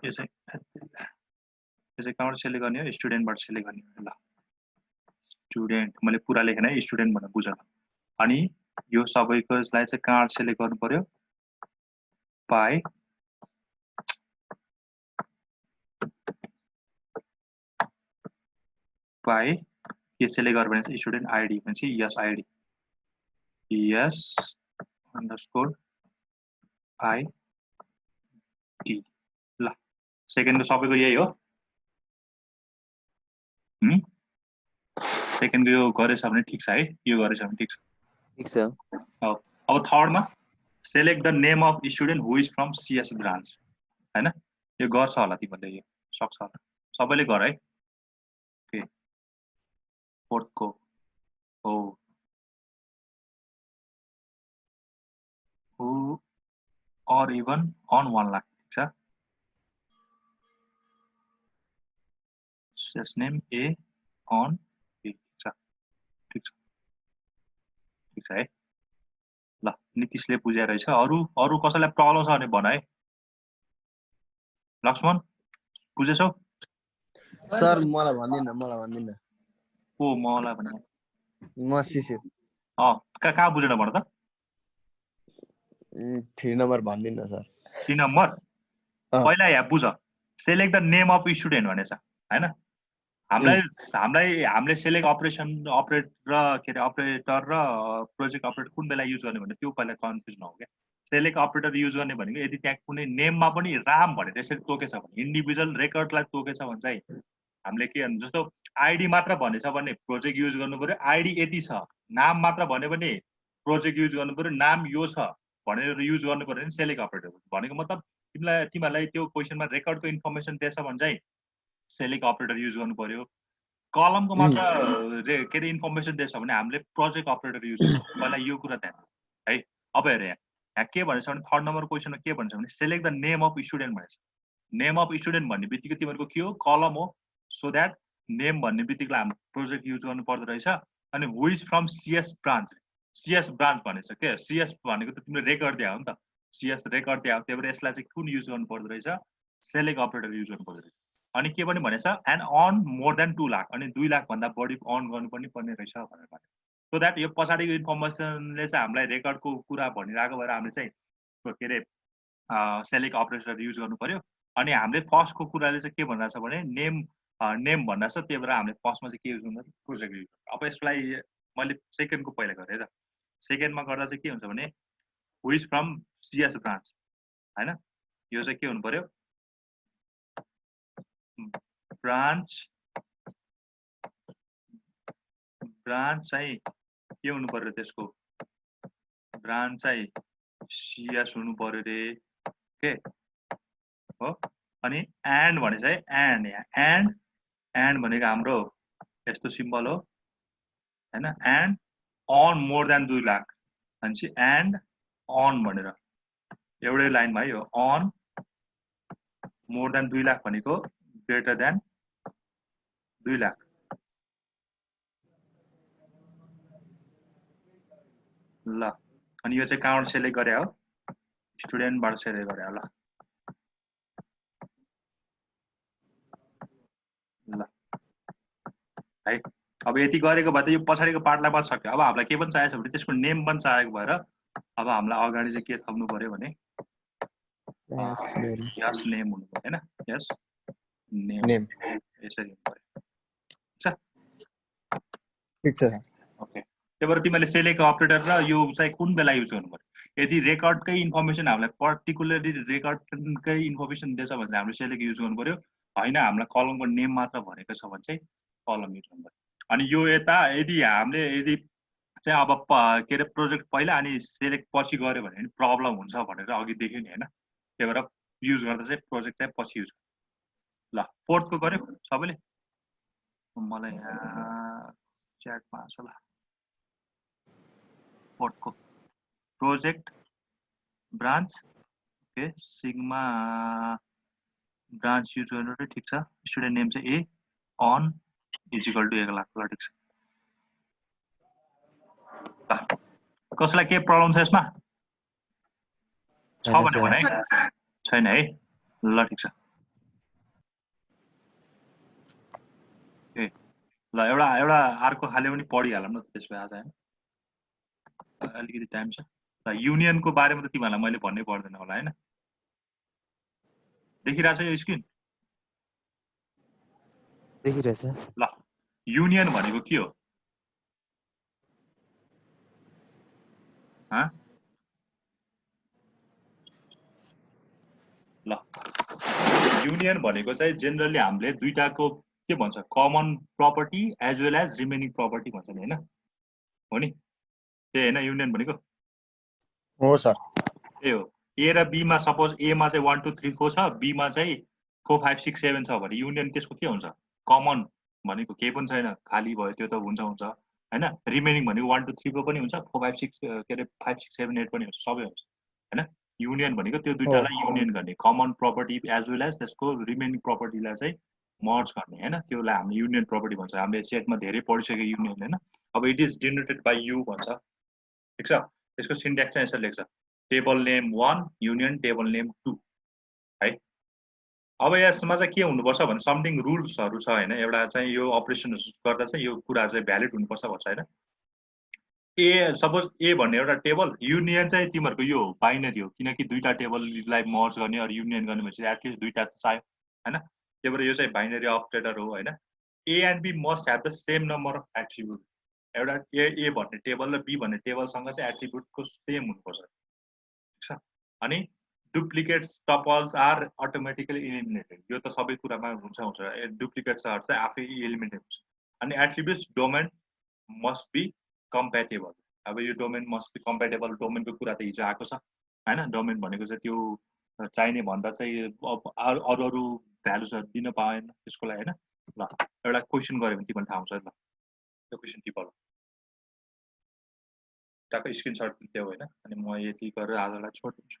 यो चाहिँ कहाँबाट सेलेक्ट गर्ने हो स्टुडेन्टबाट सेलेक्ट गर्ने हो ल स्टुडेन्ट मैले पुरा लेखेन है स्टुडेन्ट भनेर बुझ अनि यो सबैकोलाई चाहिँ कहाँबाट सेलेक्ट गर्नु पर्यो बाइ के सेलेक्ट गर्नु भने स्टुडेन्ट आइडी भनेपछि यस आइडी यस अंडरस्कोर आइडी ल सेकेन्डको सबैको यही हो सेकेन्डको यो गरेछ भने ठिक छ है यो गरेछ भने ठिक छ अब थर्डमा select the name of student who is from CS branch हैन यो गर्छ होला तिमीले यो सक्छ होला सबैले गर है ओके फोर्थको हो who or even on 1 lakh ठीक छ yes name A on B ठीक छ है ल नीतिशले बुझ्या रहेछ अरु कसैलाई प्रब्लम छ भने भन है लक्ष्मण बुझेछौ सर मलाई भन्दिन ओ मलाई भन्नु म शिशिर कहाँ बुझेन भन त 3 नम्बर भन्दिन सर 3 नम्बर पहिला यहाँ बुझ select the name of student भनेछ हैन हामीले सेलेक्ट अपरेटर र प्रोजेक्ट अपरेटर कुन बेला युज गर्ने भने त्यो पहिला कन्फ्युज नहो क्या सेलेक्ट अपरेटर युज गर्ने भनेको यदि त्यहाँ कुनै नेममा पनि राम भनेर यसरी तोकेछ भने इन्डिभिजुअल रेकर्डलाई तोकेछ भने चाहिँ हामीले के गर्नु जस्तो आइडी मात्र भनेछ भने प्रोजेक्ट युज गर्नु पर्यो आइडी यति छ नाम मात्र भन्यो भने प्रोजेक्ट युज गर्नु पर्यो नाम यो छ भनेर युज गर्नु पर्यो भने सेलेक्ट अपरेटर भनेको मतलब तिमीलाई त्यो क्वेशनमा रेकर्डको इन्फर्मेसन दिएछ भने चाहिँ सेलेक्ट अपरेटर युज गर्नु पर्यो कलमको मात्र के अरे इन्फर्मेसन दिएछ भने हामीले प्रोजेक्ट अपरेटर युज गर्नु पहिला यो कुरा ध्यान है अब हेर यहाँ के भनेछ भने थर्ड नम्बर क्वेशनमा के भन्छ भने select the name of student भनेछ नेम अफ स्टुडेन्ट भन्ने बित्तिकै तिमीहरूको के हो कलम हो सो द्याट नेम भन्ने बित्तिकै हामीले प्रोजेक्ट युज गर्नु पर्दो रहेछ अनि हु इज फ्रम सीएस ब्रान्च भनेछ के सीएस भनेको त तिमीले रेकर्ड दिया हो नि त सीएस रेकर्ड दिया हो त्यही भएर यसलाई चाहिँ कुन युज गर्नु पर्दो रहेछ सेलेक्ट अपरेटर युज गर्नु पर्दो रहेछ अनि के पनि भनेछ and earn more than 2 lakh अनि 2 लाख भन्दा बढी अन गर्नु पनि पर्ने रहेछ भनेर भने सो द्याट यो पछाडिको इन्फर्मेसनले चाहिँ हामीलाई रेकर्डको कुरा भनिरहेको भएर हामीले चाहिँ के अरे सेलेक्ट अपरेटर युज गर्नु पर्यो अनि हामीले फर्स्टको कुराले चाहिँ के भनिरहेछ भने नेम भनिरहेछ त्यही भएर हामीले फर्स्टमा चाहिँ के युज गर्नु प्रोजेक्ट युज गर्नु अब यसलाई मैले सेकेन्डको पहिला गरेँ त सेकेन्डमा गर्दा चाहिँ के हुन्छ भने हु इज फ्रम सीएस ब्रान्च हैन यो चाहिँ के हुनु पर्यो ब्रान्च चाहिँ के हुनु पर्यो त्यसको ब्रान्च चाहिँ सीएस हुनु पर्यो रे के हो अनि एन्ड भने चाहिँ एन्ड भनेको हाम्रो यस्तो सिम्बल हो हैन and earn more than 2 lakh भनेपछि एन्ड अन भनेर एउटै लाइनमा है यो अन मोर देन 2 लाख भनेको ग्रेटर देन 2 लाख ल अनि यो चाहिँ कहाँबाट सेलेक्ट गरे हो स्टुडेन्टबाट सेलेक्ट गरे होला ल है अब यति गरेको भए त यो पछाडिको पार्टलाई पनि सक्यो अब हामीलाई के पनि चाहिएको छ भने त्यसको नेम पनि चाहिएको भएर अब हामीलाई अगाडि चाहिँ के थप्नु पर्यो भने यस नेम हुनु पर्यो हैन यस नेम यसरी हुनु पर्यो ठीक छ ओके त्यही भएर तिमीले सेलेक्ट अपरेटर र यो चाहिँ कुन बेला युज गर्नु पर्यो यदि रेकर्डकै इन्फर्मेसन हामीलाई पर्टिकुलरली रेकर्डकै इन्फर्मेसन दिएछ भने चाहिँ हामीले सेलेक्ट युज गर्नु पर्यो हैन हामीलाई कलमको नेम मात्र भनेको छ भने चाहिँ कलम युज गर्नु पर्यो अनि यो यता यदि चाहिँ अब के अरे प्रोजेक्ट पहिला अनि सेलेक्ट पछि गर्यो भने नि प्रब्लम हुन्छ भनेर अघि देख्यो नि हैन त्यही भएर युज गर्दा चाहिँ प्रोजेक्ट चाहिँ पछि युज ल फोर्थको गर्यो सबैले मलाई यहाँ च्याटमा आछ ल फोर्थको project branch okay sigma branch use गर्नु र ठीक छ स्टुडेन्ट नेम चाहिँ a on is equal to 1 lakh ल ठीक छ कसैलाई के प्रब्लम छ यसमा छ भने भने छैन है ल ठीक छ ए ल एउटा अर्को खाले पनि पढिहालौँ न त्यसमा आज हैन अलिकति टाइम छ ल युनियनको बारेमा त तिमीहरूलाई मैले भन्नै पर्दैन होला हैन देखिरहेछ यो स्क्रिन देखिरहेछ ल युनियन भनेको के हो ल युनियन भनेको चाहिँ जेनरली हामीले दुईटाको के भन्छ common property as well as remaining property भन्छ नि हैन हो नि त्यही हैन युनियन भनेको हो सर ए हो ए र बी मा सपोज ए मा चाहिँ 1 2 3 4 छ बी मा चाहिँ 4 5 6 7 छ भने युनियन त्यसको के हुन्छ कमन भनेको केही पनि छैन खाली भयो त्यो त हुन्छ हैन रिमेनिङ भनेको 1 2 3 को पनि हुन्छ 4 5 6 के अरे 5 6 7 8 पनि हुन्छ सबै हुन्छ हैन युनियन भनेको त्यो दुईटालाई युनियन गर्ने common property as well as त्यसको रिमेनिङ प्रपर्टीलाई चाहिँ मर्ज गर्ने हैन त्यसलाई हामीले युनियन प्रपर्टी भन्छ हामीले सेटमा धेरै पढिसक्यो युनियन हैन अब it is denoted by U भन्छ ठीक छ यसको सिन्ट्याक्स चाहिँ यसरी लेख्छ table name 1 union table name 2 है अब यसमा चाहिँ के हुनुपर्छ भने समथिङ रुल्सहरु छ हैन एउटा चाहिँ यो अपरेसन गर्दा चाहिँ यो कुरा चाहिँ भ्यालिड हुनुपर्छ भन्छ हैन ए सपोज ए भन्ने एउटा टेबल युनियन चाहिँ तिमीहरुको यो बाइनरी हो किनकि दुईटा टेबललाई मर्ज गर्ने अरु युनियन गर्ने भनेपछि एटलिस्ट दुईटा चाहियो हैन त्यही भएर यो चाहिँ बाइनरी अपरेटर हो हैन A and B must have the same number of attribute एउटा ए भन्ने टेबल र बी भन्ने टेबलसँग चाहिँ एट्रिब्युटको सेम हुनुपर्छ ठीक छ अनि duplicates tuples are automatically eliminated यो त सबै कुरामा हुन्छ डुप्लिकेट्सहरु चाहिँ आफै इलिमिनेट हुन्छ अनि attributes domain must be compatible अब यो डोमेन मस्ट बी कम्प्याटेबल डोमेनको कुरा त हिजो आएको छ हैन डोमेन भनेको चाहिँ त्यो चाहिने भन्दा चाहिँ अरु भ्यालुजहरु दिन पाएन त्यसको लागि हैन ल एउटा क्वेशन गरे भने तिमीलाई थाहा हुन्छ ल त्यो क्वेशन टिपल टाको स्क्रिनशट दियो हैन अनि म यति गरेर आजलाई छोड्दिन्छु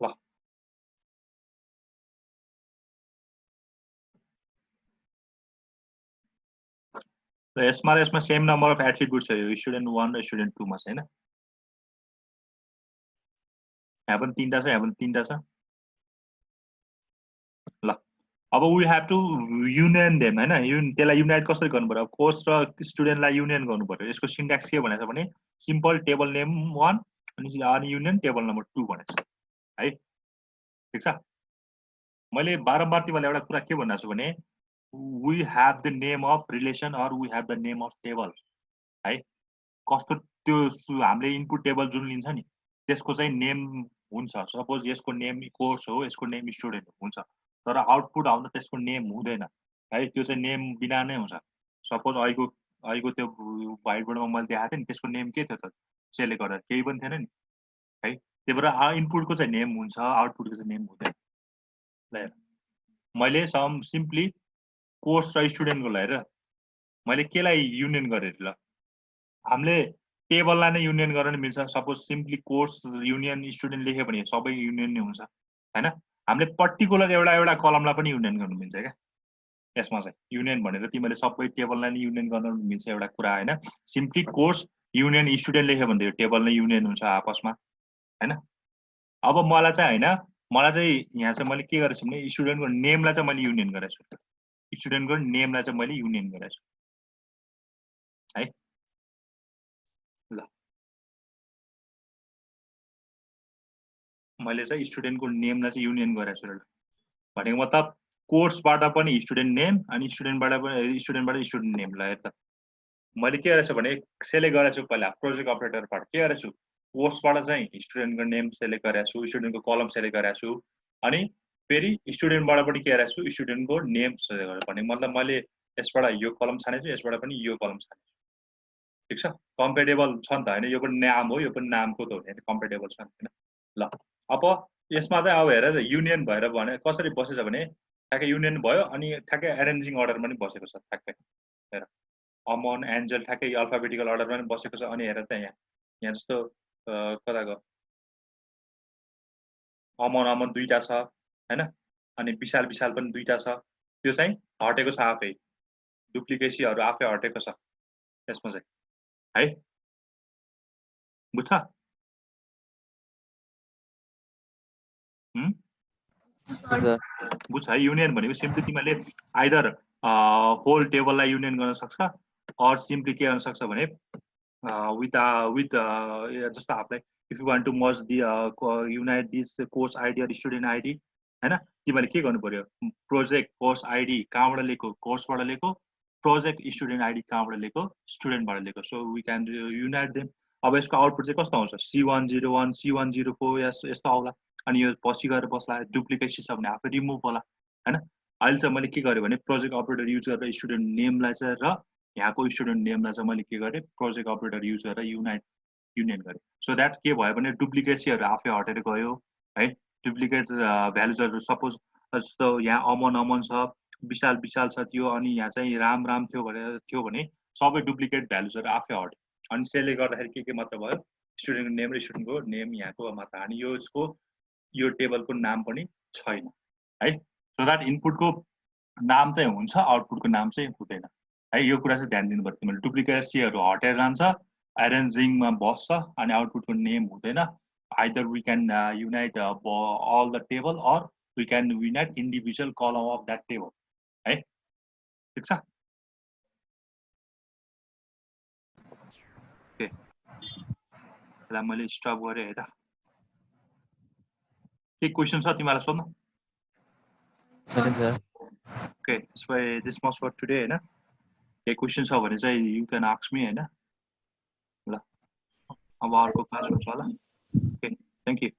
ल र यसमा सेम नम्बर अफ एट्रिब्युट्स छ यो स्टुडेन्ट 1 र स्टुडेन्ट 2 मा छ हैन यहाँ पनि तीनटा छ यहाँ पनि तीनटा छ ल अब we have to union them हैन त्यसलाई युनाइट कसरी गर्नु पर्यो कोर्स र स्टुडेन्टलाई युनियन गर्नु पर्यो यसको सिन्ट्याक्स के भनेछ भने सिम्पल टेबल नेम 1 अनि युनियन टेबल नम्बर 2 भनेछ है ठीक छ मैले बारम्बार तिमीलाई एउटा कुरा के भन्छु भने we have the name of relation or we have the name of table है कस्तो त्यो हामीले इनपुट टेबल जुन लिन्छ नि त्यसको चाहिँ नेम हुन्छ सपोज यसको नेम कोर्स हो यसको नेम स्टुडेन्ट हुन्छ तर आउटपुट आउँदा त्यसको नेम हुँदैन है त्यो चाहिँ नेम बिना नै हुन्छ सपोज अहिलेको त्यो व्हाइट बोर्डमा मैले देखाएको थिएँ नि त्यसको नेम के थियो त सेलेक्ट गर्दा केही पनि थिएन नि है त्यही भएर इनपुटको चाहिँ नेम हुन्छ आउटपुटको चाहिँ नेम हुँदैन ल मैले सिम्पली कोर्स र स्टुडेन्टको लागि र मैले केलाई युनियन गरेँ ल हामीले टेबललाई नै युनियन गर्न मिल्छ suppose simply course union student लेख्यो भने सबै युनियन नै हुन्छ हैन हामीले पर्टिकुलर एउटा कलमलाई पनि युनियन गर्न मिल्छ क्या यसमा चाहिँ युनियन भनेर तिमीले सबै टेबललाई नै युनियन गर्न मिल्छ एउटा कुरा हैन सिम्पली कोर्स युनियन स्टुडेन्ट लेख्यो भने यो टेबल नै युनियन हुन्छ आपसमा हैन अब मलाई चाहिँ यहाँ चाहिँ मैले के गरेछु भने स्टुडेन्टको नेमलाई चाहिँ मैले युनियन गरेछु स्टुडेन्टको नेमलाई चाहिँ मैले युनियन गरेछु है ल मैले चाहिँ स्टुडेन्टको नेमलाई चाहिँ युनियन गरेको छु एउटा भनेको मतलब कोर्सबाट पनि स्टुडेन्ट नेम अनि स्टुडेन्टबाट स्टुडेन्ट नेम ल हेर त मैले के गरेको छु भने सेलेक्ट गरेको छु पहिला प्रोजेक्ट अपरेटरबाट के गरेको छु कोर्सबाट चाहिँ स्टुडेन्टको नेम सेलेक्ट गरेको छु स्टुडेन्टको कलम सेलेक्ट गरेको छु अनि फेरि स्टुडेन्टबाट पनि के गरेको छु स्टुडेन्टको नेम सेलेक्ट गरेको भने मतलब मैले यसबाट यो कलम छानेछु यसबाट पनि यो कलम छानेछु ठिक छ कम्पेटेबल छ नि त हैन यो पनि नाम हो यो पनि नामको त हो नि कम्पेटेबल छ नि हैन ल अब यसमा चाहिँ अब हेर त युनियन भएर भने कसरी बसेछ भने ठ्याक्कै युनियन भयो अनि ठ्याक्कै एरेन्जिङ अर्डर पनि बसेको छ ठ्याक्कै हेर अमन एन्जल ठ्याक्कै अल्फाबेटिकल अर्डरमा पनि बसेको छ अनि हेर त यहाँ जस्तो कताको अमन दुईटा छ हैन अनि विशाल पनि दुईटा छ त्यो चाहिँ हटेको छ आफै डुप्लिकेसीहरु आफै हटेको छ यसमा चाहिँ है बुझ्छ बुझ्छ है युनियन भनेको सिम्पली तिमीले आइदर होल टेबललाई युनियन गर्न सक्छ अर सिम्पली के गर्न सक्छ भने with जस्तो हामीलाई if you want to merge the unite this course ID or student ID हैन तिमीले के गर्नु पर्यो प्रोजेक्ट कोर्स आईडी कहाँबाट लिएको कोर्सबाट लिएको प्रोजेक्ट स्टुडेन्ट आईडी कहाँबाट लिएको स्टुडेन्टबाट लिएको so we can unite them अब यसको आउटपुट चाहिँ कस्तो आउँछ C101 C104 यस्तो आउला अनि यो पछि गएर बस्ला डुप्लिकेसी छ भने आफै रिमुभ होला हैन अहिले चाहिँ मैले के गरेँ भने प्रोजेक्ट अपरेटर युज गरेर स्टुडेन्ट नेमलाई चाहिँ र यहाँको स्टुडेन्ट नेमलाई चाहिँ मैले के गरेँ प्रोजेक्ट अपरेटर युज गरेर युनियन गरेँ सो द्याट के भयो भने डुप्लिकेसीहरु आफै हटेर गयो है डुप्लिकेट भ्यालुजहरु सपोज जस्तो यहाँ अमन छ विशाल छ त्यो अनि यहाँ चाहिँ राम थियो भने सबै डुप्लिकेट भ्यालुजहरु आफै हट्यो अनि सेलेक्ट गर्दाखेरि के मतलब भयो स्टुडेन्टको नेम र स्टुडेन्टको नेम यहाँको मात्र अनि यो टेबलको नाम पनि छैन है सो द्याट इनपुटको नाम चाहिँ हुन्छ आउटपुटको नाम चाहिँ हुँदैन है यो कुरा चाहिँ ध्यान दिनु पर्छ तिमीले डुप्लिकेसीहरु हटेर जान्छ अरेन्जिङमा बस्छ अनि आउटपुटको नेम हुँदैन either we can unite all the table or we can unite individual column of that table है ठीक छ ओके ल मैले स्टप गरे है त के क्वेशन छ तिमीलाई सोध्नु okay this much for today हैन के क्वेशन छ भने चाहिँ you can ask me हैन ल अब अर्को क्लास हुन्छ होला Okay, thank you.